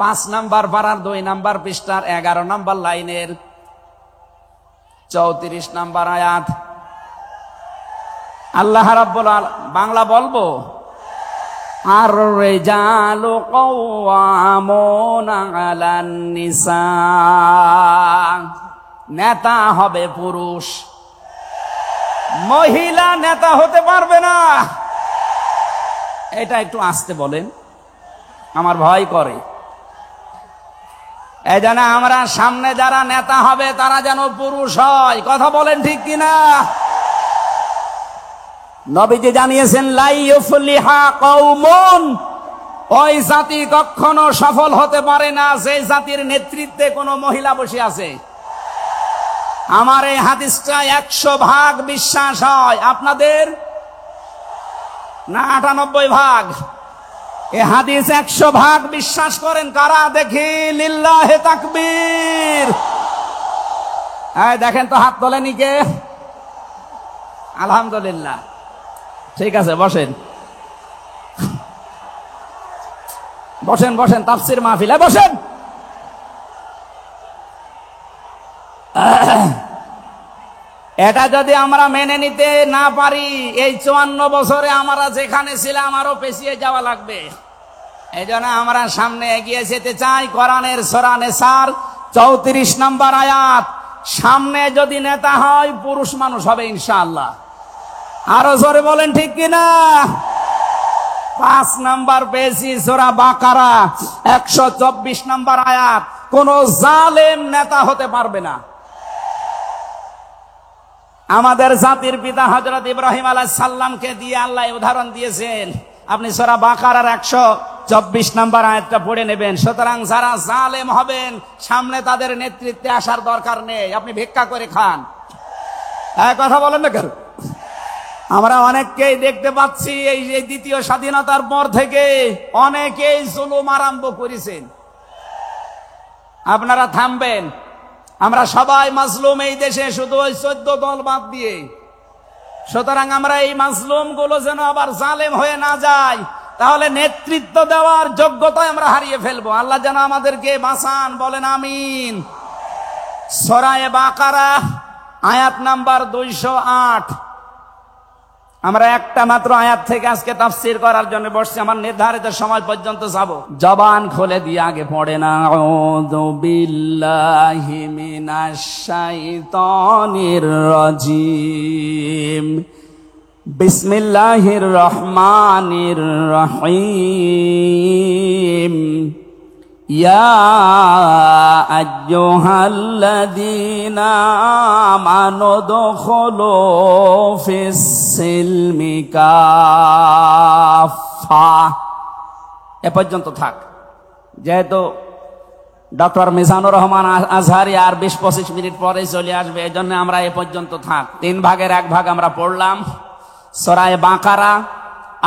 5 নাম্বার পারার 2 নাম্বার পৃষ্ঠার 11 নাম্বার লাইনের 34 নাম্বার আয়াত। আল্লাহ রাব্বুল আলামিন, বাংলা বলবো, আর রিজালু কাওয়ামুনা আলান নিসা, নেতা হবে পুরুষ, মহিলা নেতা হতে পারবে না। এটা একটু আস্তে বলেন, আমার ভয় করে। এই জন্য আমরা সামনে যারা নেতা হবে তারা যেন পুরুষ হয়। কথা বলেন ঠিক কিনা? নবীজি জানিয়েছেন লা ইউফলিহা কওমুন, ওই জাতি কখনো সফল হতে পারে না যে জাতির নেতৃত্বে কোনো মহিলা বসে আছে। আমার এই হাদিসটা 100% বিশ্বাস হয়, আপনাদের না 98 ভাগ? এই হাদিস 100% বিশ্বাস করেন কারা? দেখি লিল্লাহে তাকবীর। এই দেখেন তো, হাত তোলেনি কে? আলহামদুলিল্লাহ। ঠিক আছে, বসেন বসেন বসেন, তাফসীর মাহফিলে বসেন। এটা যদি আমরা মেনে নিতে না পারি, এই 54 বছরে আমরা যেখানে ছিলাম আরো পেছিয়ে যাওয়া লাগবে। এই জন্য আমরা সামনে এগিয়ে যেতে চাই। কোরআনের সূরা নিসার 34 নম্বর আয়াত, সামনে যদি নেতা হয় পুরুষ মানুষ হবে ইনশাআল্লাহ। আরো জোরে বলেন ঠিক কিনা? 5 নাম্বার পেয়েছি সূরা বাকারা 124 নাম্বার আয়াত। কোন জালেম নেতা হতে পারবে না। আমাদের জাতির পিতা হযরত ইব্রাহিম আলাইহিস সালামকে দিয়ে আল্লাহ উদাহরণ দিয়েছেন। আপনি সূরা বাকারার 124 নাম্বার আয়াতটা পড়ে নেবেন। সুতরাং যারা জালেম হবেন সামনে তাদের নেতৃত্বে আসার দরকার নেই, আপনি ভিক্ষা করে খান। কথা বলেন না কেন? আমরা অনেককেই দেখতে পাচ্ছি এই যে দ্বিতীয় স্বাধীনতার পর থেকে অনেকেই জুলুম আরম্ভ করেছেন। আপনারা থামবেন? আমরা সবাই মাজলুম এই দেশে, শুধু ওই 14 দল বাদ দিয়ে। সুতরাং আমরা এই মাজলুম গুলো যেন আবার জালেম হয়ে না যায়, তাহলে নেতৃত্ব দেওয়ার যোগ্যতা আমরা হারিয়ে ফেলবো। আল্লাহ যেন আমাদেরকে বাঁচান, বলেন আমিন। সূরা বাকারা আয়াত নাম্বার 208। আমরা একটা মাত্র আয়াত থেকে আজকে তাফসীর করার জন্য বসছি। আমার নির্ধারিত সময় পর্যন্ত যাব। জবান খুলে দিয়ে আগে পড়ে না, আউযু বিল্লাহি মিনাশ শাইতানির রাজিম, বিসমিল্লাহির রহমানির রহিম। ইয়া আইয়ুহাল্লাযীনা আমানু দুখুলু ফিস সিলমি কাফা। এ পর্যন্ত থাক। যেহেতু ডক্টর মিজানুর রহমান আজহারি আর 20-25 মিনিট পরে চলে আসবে, এই জন্য আমরা এ পর্যন্ত থাক। 3 ভাগের 1 ভাগ আমরা পড়লাম। সূরা বাকারা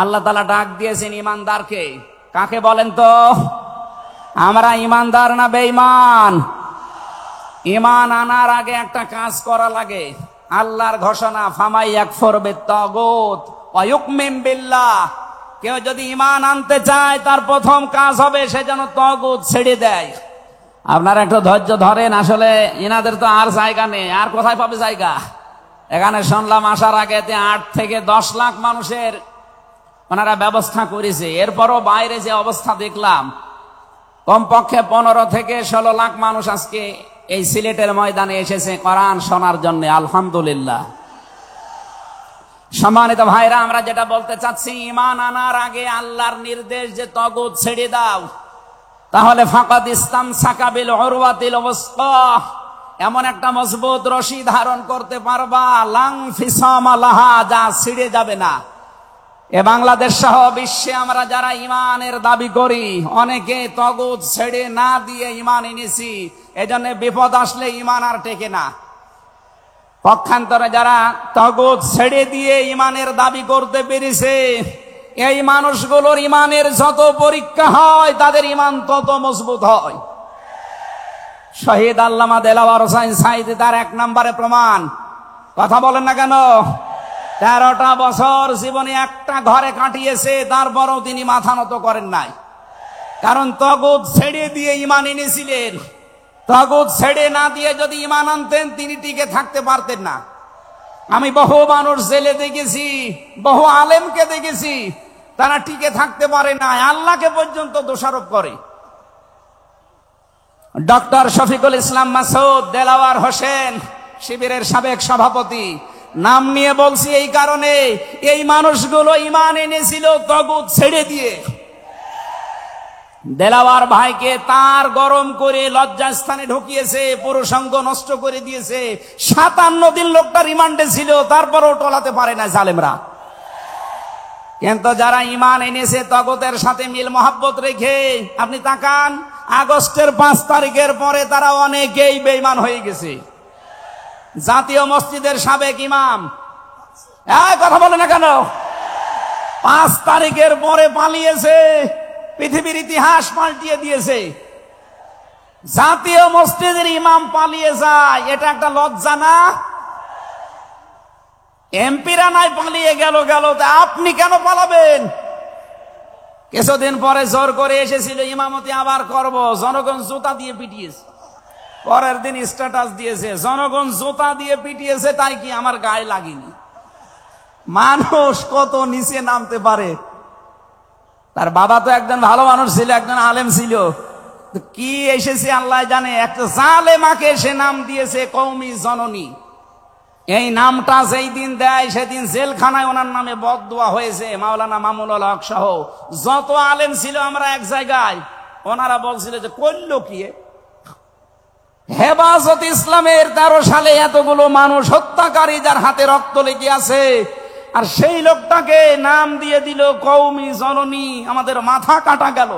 আল্লাহ তাআলা ডাক দিয়েছেন ইমানদারকে। কাকে বলেন তো? আমরা ইমানদার না বেঈমান? ঈমান আনার আগে একটা কাজ করা লাগে। আল্লাহর ঘোষণা, ফামাই ইয়াকফুর বিত্তাগুত ওয়া ইউমিন বিল্লাহ। কেউ যদি ঈমান আনতে চায় তার প্রথম কাজ হবে সে যেন তাগুত ছেড়ে দেয়। আপনারা একটু ধৈর্য ধরেন। আসলে ইনাদের তো আর জায়গা নেই, আর কোথায় পাবে জায়গা? এখানে শুনলাম আসার আগে 8 থেকে 10 লাখ মানুষের ওনারা ব্যবস্থা করেছে। এরপরও বাইরে যে অবস্থা দেখলাম, কমপক্ষে 15 থেকে 16 লাখ মানুষ আজকে এই সিলেটের ময়দানে এসেছে কোরআন শোনার জন্য। আলহামদুলিল্লাহ। সম্মানিত ভাইরা, আমরা যেটা বলতে চাচ্ছি, ঈমান আনার আগে আল্লাহর নির্দেশ যে তাগুত ছেড়ে দাও, তাহলে ফাকাদ ইসতামসাকা বিল উরওয়াতিল ওয়াসকা, এমন একটা মজবুত রশি ধারণ করতে পারবা, লাং ফিসামা লাহা, যা ছিঁড়ে যাবে না। এ বাংলাদেশ সহ বিশ্বে আমরা যারা ঈমানের দাবি করি, অনেকে তাগুত ছেড়ে না দিয়ে ঈমান এনেছি। এজন্য বিপদ আসলে ঈমান আর টেকে না। পক্ষান্তরে যারা তাগুত ছেড়ে দিয়ে ঈমানের দাবি করতে পেরেছে, এই মানুষগুলোর ঈমানের যত পরীক্ষা হয় তাদের ঈমান তত মজবুত হয়। শহীদ আল্লামা দেলাওয়ার হোসাইন সাঈদী তার 1 নম্বরে প্রমাণ। কথা বলেন না কেন? 13টা বছর জীবনে একটা ঘরে কাটিয়েছে, তারপরও তিনি মাথা নত করেন নাই। কারণ তাগুত ছেড়ে দিয়ে ঈমান এনেছিলেন। তাগুত ছেড়ে না দিয়ে যদি ঈমান আনতেন তিনি টিকে থাকতে পারতেন না। আমি বহু মানুষ জেলে দেখেছি, বহু আলেমকে দেখেছি, তারা টিকে থাকতে পারে না, আল্লাহকে পর্যন্ত দোষারোপ করে। ডক্টর শফিকুল ইসলাম মাসুদ দেলাওয়ার হোসেন শিবিরের সাবেক সভাপতি, নাম নিয়ে বলছি এই কারণে, এই মানুষগুলো ঈমান এনেছিল তাগুত ছেড়ে দিয়ে। দেলাওয়ার ভাইকে তার গরম করে লজ্জাস্থানে ঢুকিয়েছে, পুরুষাঙ্গ নষ্ট করে দিয়েছে। 57 দিন লোকটা রিমান্ডে ছিল, তারপরও টলাতে পারে না জালেমরা। কিন্তু যারা ঈমান এনেছে তাগুতের সাথে মিল মহাব্বত রেখে, আপনি তাকান, আগস্টের 5 তারিখের পরে তারা অনেকেই বেঈমান হয়ে গেছে। জাতীয় মসজিদের সাবেক ইমাম, কথা বলে না কেন? 5 তারিখের পরে পালিয়েছে, পৃথিবীর ইতিহাস পাল্টিয়ে দিয়েছে। জাতীয় মসজিদের ইমাম পালিয়ে যায়, এটা একটা লজ্জা না? এমপিরা নাই পালিয়ে গেল, তা আপনি কেন পালাবেন? কিছুদিন পরে জোর করে এসেছিল ইমামতি আবার করব, জনগণ জুতা দিয়ে পিটিয়েছে। পরের দিন স্ট্যাটাস দিয়েছে, জনগণ জুতা দিয়ে পিটিয়েছে, তাই কি আমার গায়ে লাগেনি। মানুষ কত নিচে নামতে পারে। তার বাবা তো একজন ভালো মানুষ ছিল, একজন আলেম ছিল, কি এসেছে আল্লাহ জানে। একটা জালেমাকে সে নাম দিয়েছে কওমি জননী। এই নামটা যেই দিন দেয় সেদিন জেলখানায় ওনার নামে বদদুয়া হয়েছে। মাওলানা মামুনুল হক সহ যত আলেম ছিল আমরা এক জায়গায়, ওনারা বলছিল যে করল কি হেফাজত ইসলামের 13 সালে এতগুলো মানুষ হত্যাকারী যার হাতে রক্ত লেগে আছে, আর সেই লোকটাকে নাম দিয়ে দিল কওমি জননী। আমাদের মাথা কাটা গেল।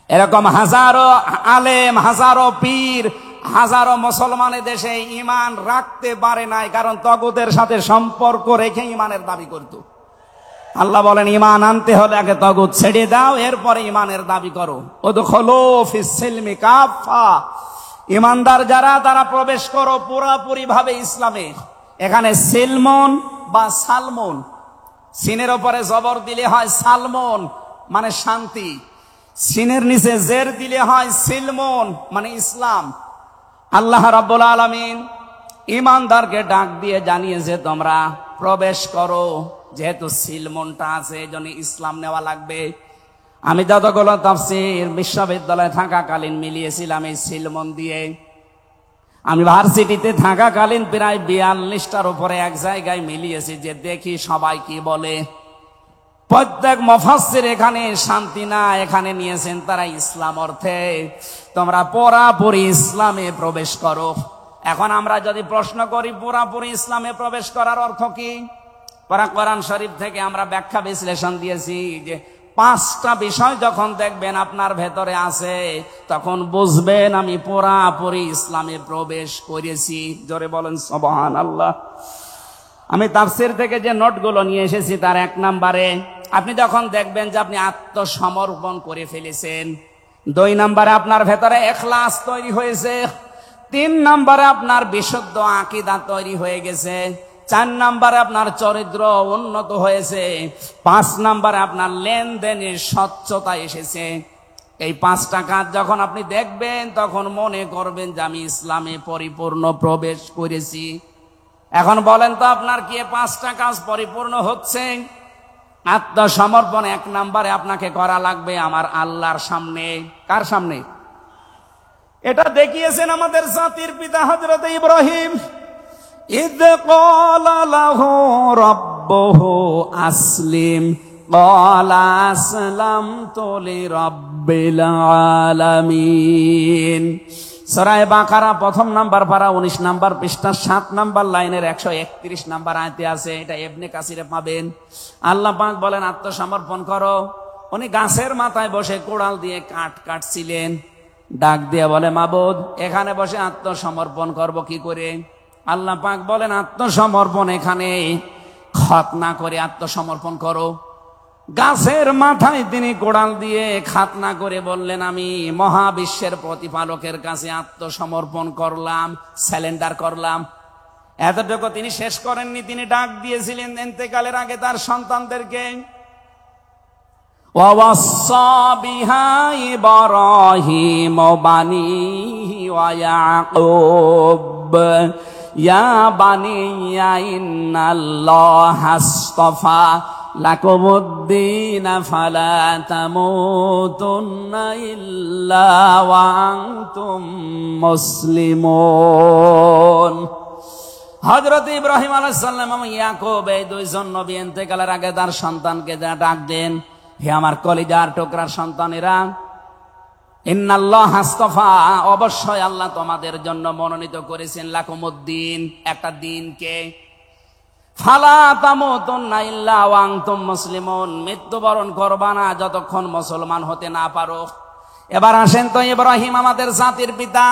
এরকম হাজারো আলেম, হাজারো পীর, হাজারো মুসলমানের দেশে ঈমান রাখতে পারে নাই, কারণ তগুতের সাথে সম্পর্ক রেখে ঈমানের দাবি করত। আল্লাহ বলেন ঈমান আনতে হলে আগে তগুত ছেড়ে দাও, এরপরে ঈমানের দাবি করো। উদখুলু ফিস সিলমি কাফা, ঈমানদার যারা তারা প্রবেশ করো পুরোপুরি ভাবে ইসলামে। এখানে সিলমন বা সালমন, সিনের উপরে জবর দিলে হয় সালমন মানে শান্তি, সিনের নিচে জের দিলে হয় সিলমন মানে ইসলাম। আল্লাহ রাব্বুল আলামিন ঈমানদারকে ডাক দিয়ে জানিয়েছে তোমরা প্রবেশ করো। যেহেতু সিলমনটা আছে এজন্য ইসলাম নেওয়া লাগবে। আমি যতগুলো তাফসীর বিশ্ববিদ্যালয়ে থাকাকালীন মিলিয়েছিলাম এই সিলমন দিয়ে। আমি ভার্সিটিতে থাকাকালীন প্রায় 42টার উপরে এক জায়গায় মিলিয়েছি, যে দেখি সবাই কি বলে। প্রত্যেক মুফাসসির এখানে শান্তি না, এখানে নিয়েছেন তারা ইসলাম অর্থে তোমরা পুরাপুরি ইসলামে প্রবেশ করো। এখন আমরা যদি প্রশ্ন করি পুরাপুরি ইসলামে প্রবেশ করার অর্থ কি, কোরআন শরীফ থেকে আমরা ব্যাখ্যা বিশ্লেষণ দিয়েছি যে 5টা বিষয় যখন দেখবেন আপনার ভেতরে আছে তখন বুঝবেন আমি পুরাপুরি ইসলামে প্রবেশ করেছি। জোরে বলেন সুবহানাল্লাহ। আমি তাফসীর থেকে যে নোটগুলো নিয়ে এসেছি তার 1 নম্বরে আপনি যখন দেখবেন যে আপনি আত্মসমর্পণ করে ফেলেছেন, 2 নম্বরে আপনার ভেতরে ইখলাস তৈরি হয়েছে, 3 নম্বরে আপনার বিশুদ্ধ আকীদা তৈরি হয়ে গেছে, 4 নম্বরে আপনার চরিত্র উন্নত হয়েছে, 5 নম্বরে আপনার লেনদেনের স্বচ্ছতা এসেছে। এই 5টা কাজ যখন আপনি দেখবেন তখন মনে করবেন যে আমি ইসলামে পরিপূর্ণ প্রবেশ করেছি। এখন বলেন তো আপনার কি 5টা কাজ পরিপূর্ণ হচ্ছে? আত্মসমর্পণ 1 নম্বরে আপনাকে করা লাগবে আমার আল্লাহর সামনে। কার সামনে? এটা দেখিয়েছেন আমাদের জাতির পিতা হযরত ইব্রাহিম। ইদ ক্বালা লাহু রাব্বুহু আসলিম ক্বালা আসলামতু লিরাব্বিল আলামিন। সূরা বাকারা 1 নম্বর পারা 19 নম্বর পৃষ্ঠা 7 নম্বর লাইনের 131 নম্বর আয়াতে আছে। এটা ইবনে কাসিরে পাবেন। আল্লাহ পাক বলেন আত্মসমর্পণ করো। উনি গাছের মাথায় বসে কোড়াল দিয়ে কাঠ কাটছিলেন, ডাক দিয়ে বলে মাবুদ এখানে বসে আত্মসমর্পণ করব কি করে? আল্লাহ পাক বলেন আত্মসমর্পণ এখানে খতনা করে আত্মসমর্পণ করো। গাছের মাথায় তিনি কোড়াল দিয়ে খাতনা করে বললেন আমি মহাবিশ্বের প্রতিপালকের কাছে আত্মসমর্পণ করলাম, স্যালেন্ডার করলাম। এতটুকু তিনি শেষ করেননি, তিনি ডাক দিয়েছিলেন ইন্তেকালের আগে তার সন্তানদেরকে, ওয়াসাসা বিহা ইব্রাহিম বানিহি ওয়া ইয়াকুব ইয়া বানিয়া ইন্নাল্লাহা আসতাফা লাকুমুদ্দিন ফালা তামুতুন্না ইল্লা ওয়া আনতুম মুসলিমুন। হযরত ইব্রাহিম আলাইহিস সালাম এবং ইয়াকুব এই 2 জন নবী ইন্তেকালের আগে তার সন্তানকে ডাক দেন, হে আমার কলিজার টুকরার সন্তানেরা, ইন্নাল্লাহা আসতাফা অবশ্যই আল্লাহ তোমাদের জন্য মনোনীত করেছেন লাকুমুদ্দিন একটা দিনকে, ফালা তামুতুন্না ইল্লা ওয়া আনতুম মুসলিমুন মৃত্যুবরণ করবা না যতক্ষণ মুসলমান হতে না পারো। এবার আসেন তো ইব্রাহিম আমাদের জাতির পিতা,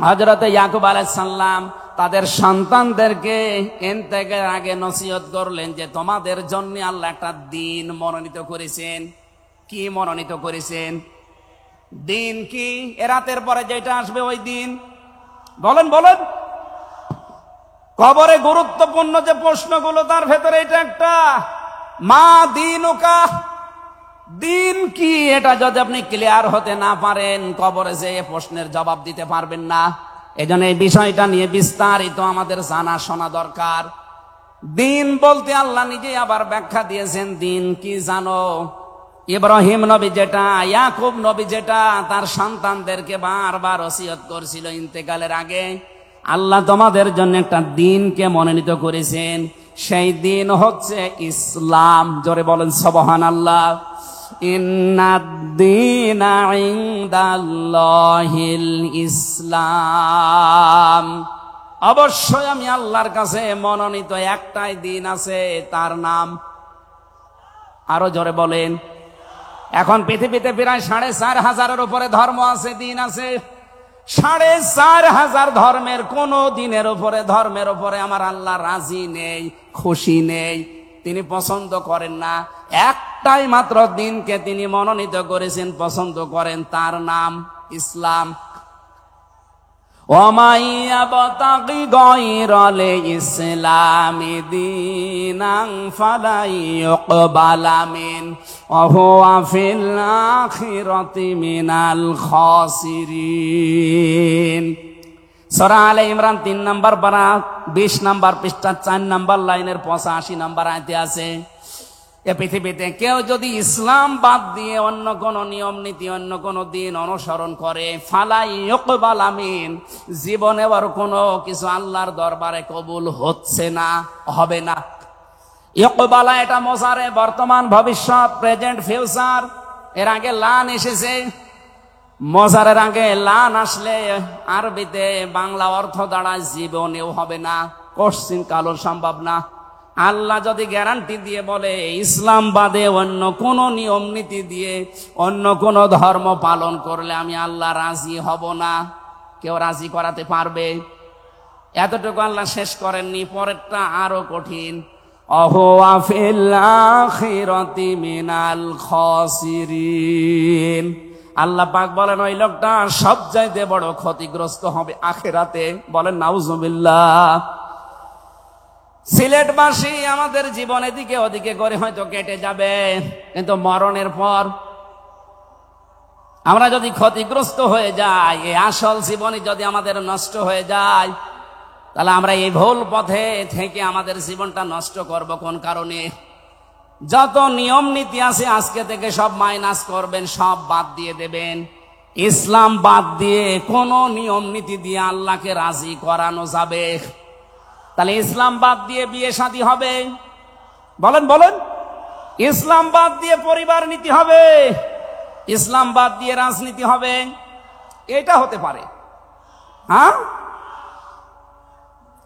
হযরত ইয়াকুব আলাইহিস সালাম তাদের সন্তানদেরকে ইন্তেকালের আগে নসিহত করলেন যে তোমাদের জন্য আল্লাহ একটা দিন মনোনীত করেছেন। কি মনোনীত করেছেন? দিন কি? রাতের পরে যেটা আসবে ওই দিন। বলেন বলেন। কবরে গুরুত্বপূর্ণ যে প্রশ্নগুলো তার ভেতরে এটা একটা, মা দীনুকা, দিন কি? এটা যদি আপনি ক্লিয়ার হতে না পারেন কবরে যে প্রশ্নের জবাব দিতে পারবেন না। এজন্য এই বিষয়টা নিয়ে বিস্তারিত আমাদের জানা শোনা দরকার। দিন বলতে আল্লাহ নিজে আবার ব্যাখ্যা দিয়েছেন দিন কি জানো? ইব্রাহিম নবী যেটা, ইয়াকুব নবী যেটা তার সন্তানদেরকে বারবার ওসিয়ত করছিল ইন্তেকালের আগে, আল্লাহ তোমাদের জন্য একটা দিনকে মনোনীত করেছেন, সেই দিন হচ্ছে ইসলাম। জোরে বলেন সুবহানাল্লাহ। ইন্নাদ-দীনা ইনদাল্লাহিল ইসলাম। অবশ্যই আমি আল্লাহর কাছে মনোনীত একটাই দিন আছে, তার নাম, আরো জোরে বলেন। এখন পৃথিবীতে প্রায় 4,500-এর উপরে ধর্ম আছে, দিন আছে। 4,500 ধর্মের কোন দিনের উপরে, ধর্মের উপরে আমার আল্লাহ রাজি নেই, খুশি নেই, তিনি পছন্দ করেন না। একটাই মাত্র দিনকে তিনি মনোনীত করেছেন, পছন্দ করেন, তার নাম ইসলাম। ওয়ামান ইয়াবতাগি গায়রাল ইসলামি দীনান ফালা ইউকবালা মিনহু ওয়া হুয়া ফিল আখিরাতি মিনাল খাসিরিন। সূরা আলে ইমরান 3 নম্বর পারা 20 নম্বর পৃষ্ঠা 4 নম্বর লাইনের 85 নম্বর আয়াতে আছে, এ পৃথিবীতে কেউ যদি ইসলাম বাদ দিয়ে অন্য কোন নিয়ম নীতি, অন্য কোন দিন অনুসরণ করে, ফালা ইউকবালা মিন, জীবনে আর কোনো কিছু আল্লাহর দরবারে কবুল হচ্ছে না, হবে না। ইউকবালা এটা মোজারে, বর্তমান, ভবিষ্যৎ, প্রেজেন্ট, ফিউচার। এর আগে লান এসেছে, মোজারের আগে লান আসলে আরবিতে বাংলা অর্থ দাঁড়ায় জীবনেও হবে না, কোশ্চিন কালো সম্ভব না। আল্লাহ যদি গ্যারান্টি দিয়ে বলে ইসলাম বাদে অন্য কোন নিয়ম নীতি দিয়ে অন্য কোন ধর্ম পালন করলে আমি আল্লাহ রাজি হব না, কেউ রাজি করাতে পারবে? এতটুকু আল্লাহ শেষ করেননি, পরেরটা আরো কঠিন। ওয়া ফিল আখিরাতি মিনাল খাসিরিন। আল্লাহ পাক বলেন ওই লোকটা সবচাইতে বড় ক্ষতিগ্রস্ত হবে আখিরাতে। বলেন নাউজুবিল্লাহ। সিলেটবাসী আমাদের জীবন এদিকে ওদিকে করে হয়তো কেটে যাবে, কিন্তু মরণের পর আমরা যদি ক্ষতিগ্রস্ত হয়ে যাই, এই আসল জীবনই যদি আমাদের নষ্ট হয়ে যায়, তাহলে আমরা এই ভুল পথে থেকে আমাদের জীবনটা নষ্ট করব কোন কারণে? যত নিয়ম নীতি আছে আজকে থেকে সব মাইনাস করবেন, সব বাদ দিয়ে দেবেন। ইসলাম বাদ দিয়ে কোন নিয়ম নীতি দিয়ে আল্লাহকে রাজি করানো যাবে? তাহলে ইসলাম বাদ দিয়ে বিয়ে শাদী হবে? বলেন বলেন। ইসলাম বাদ দিয়ে পরিবার নীতি হবে? ইসলাম বাদ দিয়ে রাজনীতি হবে? এটা হতে পারে। হ্যাঁ,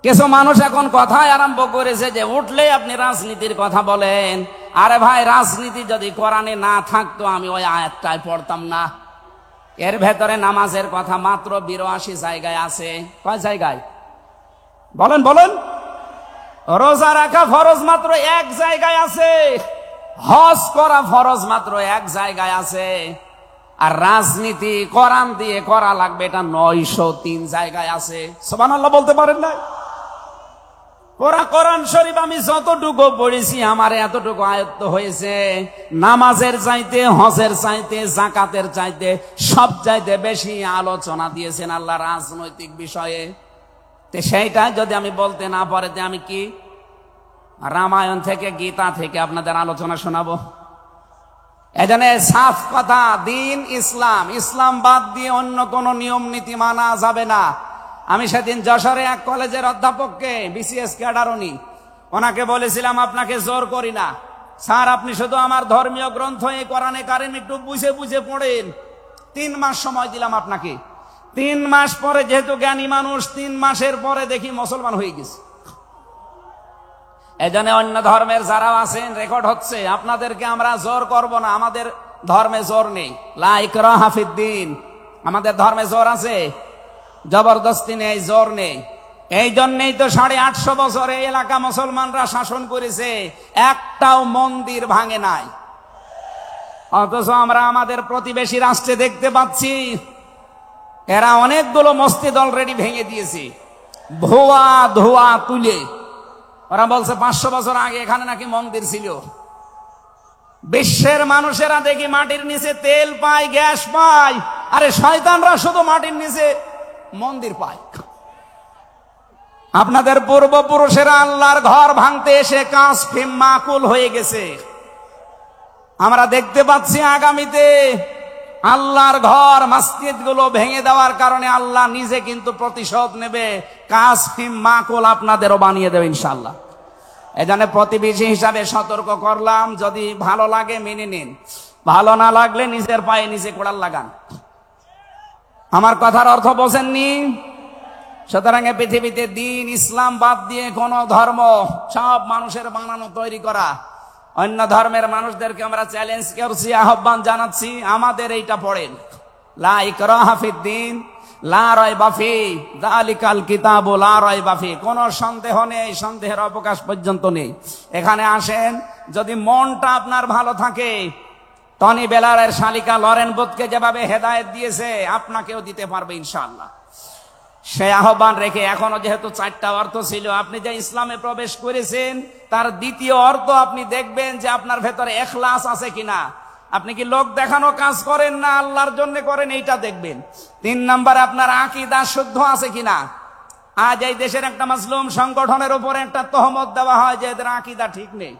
কিছু মানুষ এখন কথাই আরম্ভ করেছে যে উঠলে আপনি রাজনীতির কথা বলেন। আরে ভাই, রাজনীতি যদি কোরআনে না থাকতো আমি ওই আয়াতটাই পড়তাম না। এর ভেতরে নামাজের কথা মাত্র 82 জায়গায় আছে। কয় জায়গায়? বলেন বলেন। রোজা রাখা ফরজ মাত্র 1 জায়গায় আছে। হজ করা ফরজ মাত্র 1 জায়গায় আছে। আর রাজনীতি কোরআন দিয়ে করা লাগবে এটা 903 জায়গায় আছে। সুবহানাল্লাহ বলতে পারেন না? কোরআন শরীফ আমি যতটুকু পড়েছি আমার এতটুকু আয়ত্ত হয়েছে। নামাজের চাইতে, হজের চাইতে, যাকাতের চাইতে সব চাইতে বেশি আলোচনা দিয়েছেন আল্লাহ রাজনৈতিক বিষয়ে। তো সেইটা যদি আমি বলতে না পারে আমি কি রামায়ণ থেকে, গীতা থেকে আপনাদের আলোচনা শোনাবো? এজন্য সাফ কথা, দিন ইসলাম, ইসলাম বাদ দিয়ে অন্য কোন নিয়ম নীতি মানা যাবে না। আমি সেদিন যশোরে এক কলেজের অধ্যাপককে, বিসিএস ক্যাডার উনি, ওনাকে বলেছিলাম আপনাকে জোর করি না স্যার, আপনি শুধু আমার ধর্মীয় গ্রন্থ এই কোরআনে কারিম একটু বুঝে বুঝে পড়েন। 3 মাস সময় দিলাম আপনাকে। 3 মাস পরে, যেহেতু জ্ঞানী মানুষ, 3 মাসের পরে দেখি মুসলমান হয়ে গেছে। এজন্য অন্য ধর্মের যারা আছেন, রেকর্ড হচ্ছে, আপনাদেরকে আমরা জোর করব না। আমাদের ধর্মে জোর নেই, লা ইকরাহা ফিদ্দিন। আমাদের ধর্মে জোর আছে, জবরদস্তি নেই, জোর নেই। এই জন্যই তো 850 বছর এই এলাকা মুসলমানরা শাসন করেছে, একটাও মন্দির ভাঙে নাই। অথচ আমরা আমাদের প্রতিবেশী রাষ্ট্রে দেখতে পাচ্ছি এরা অনেকগুলো মসজিদ অলরেডি ভেঙে দিয়েছে, ধোয়া ধোয়া তুলে। ওরা বলছে 500 বছর আগে এখানে নাকি মন্দির ছিল। বিশ্বের মানুষেরা দেখি মাটির নিচে তেল পায়, গ্যাস পায়, আরে শয়তানরা শুধু মাটির নিচে মন্দির পায়। আপনাদের পূর্বপুরুষেরা আল্লাহর ঘর ভাঙতে এসে কাজ ফিম মাকুল হয়ে গেছে। আমরা দেখতে পাচ্ছি আগামীতে আল্লাহর ঘর মসজিদ গুলো ভেঙে দেওয়ার কারণে আল্লাহ নিজে কিন্তু প্রতিশোধ নেবে। কাসফিম মাকুল আপনাদেরও বানিয়ে দেবে ইনশাআল্লাহ। এজন্য প্রতিবেশী হিসাবে সতর্ক করলাম, যদি ভালো লাগে মেনে নিন, ভালো না লাগলে নিজের পায়ে নিজে কোড়াল লাগান। আমার কথার অর্থ বোঝেননি? সুতরাং পৃথিবীতে দিন ইসলাম বাদ দিয়ে কোন ধর্ম সব মানুষের বানানো তৈরি করা। অন্য ধর্মের মানুষদেরকে আমরা চ্যালেঞ্জ করছি, আহ্বান জানাচ্ছি, আমাদের এইটা পড়েন, লা ইকরাহা ফিদ্দিন লা রাইবা ফি যালিকাল কিতাবু লা রাইবা ফি। কোন সন্দেহ নেই, সন্দেহের অবকাশ পর্যন্ত নেই। এখানে আসেন, যদি মনটা আপনার ভালো থাকে, টনি বেলারের শালিকা লরেন বুথকে যেভাবে হেদায়েত দিয়েছে আপনাকেও দিতে পারবে ইনশাআল্লাহ। সে আহ্বান রেখে, এখনো যেহেতু 4টা অর্থ ছিল, আপনি যে ইসলামে প্রবেশ করেছেন তার দ্বিতীয় অর্থ আপনি দেখবেন যে আপনার ভেতরে ইখলাস আছে কিনা। আপনি কি লোক দেখানো কাজ করেন না আল্লাহর জন্য করেন, এইটা দেখবেন। 3 নম্বরে আপনার আকীদা শুদ্ধ আছে কিনা। আজ এই দেশের একটা মাসলুম সংগঠনের উপরে একটা তহমত দেওয়া হয় যে এদের আকীদা ঠিক নেই।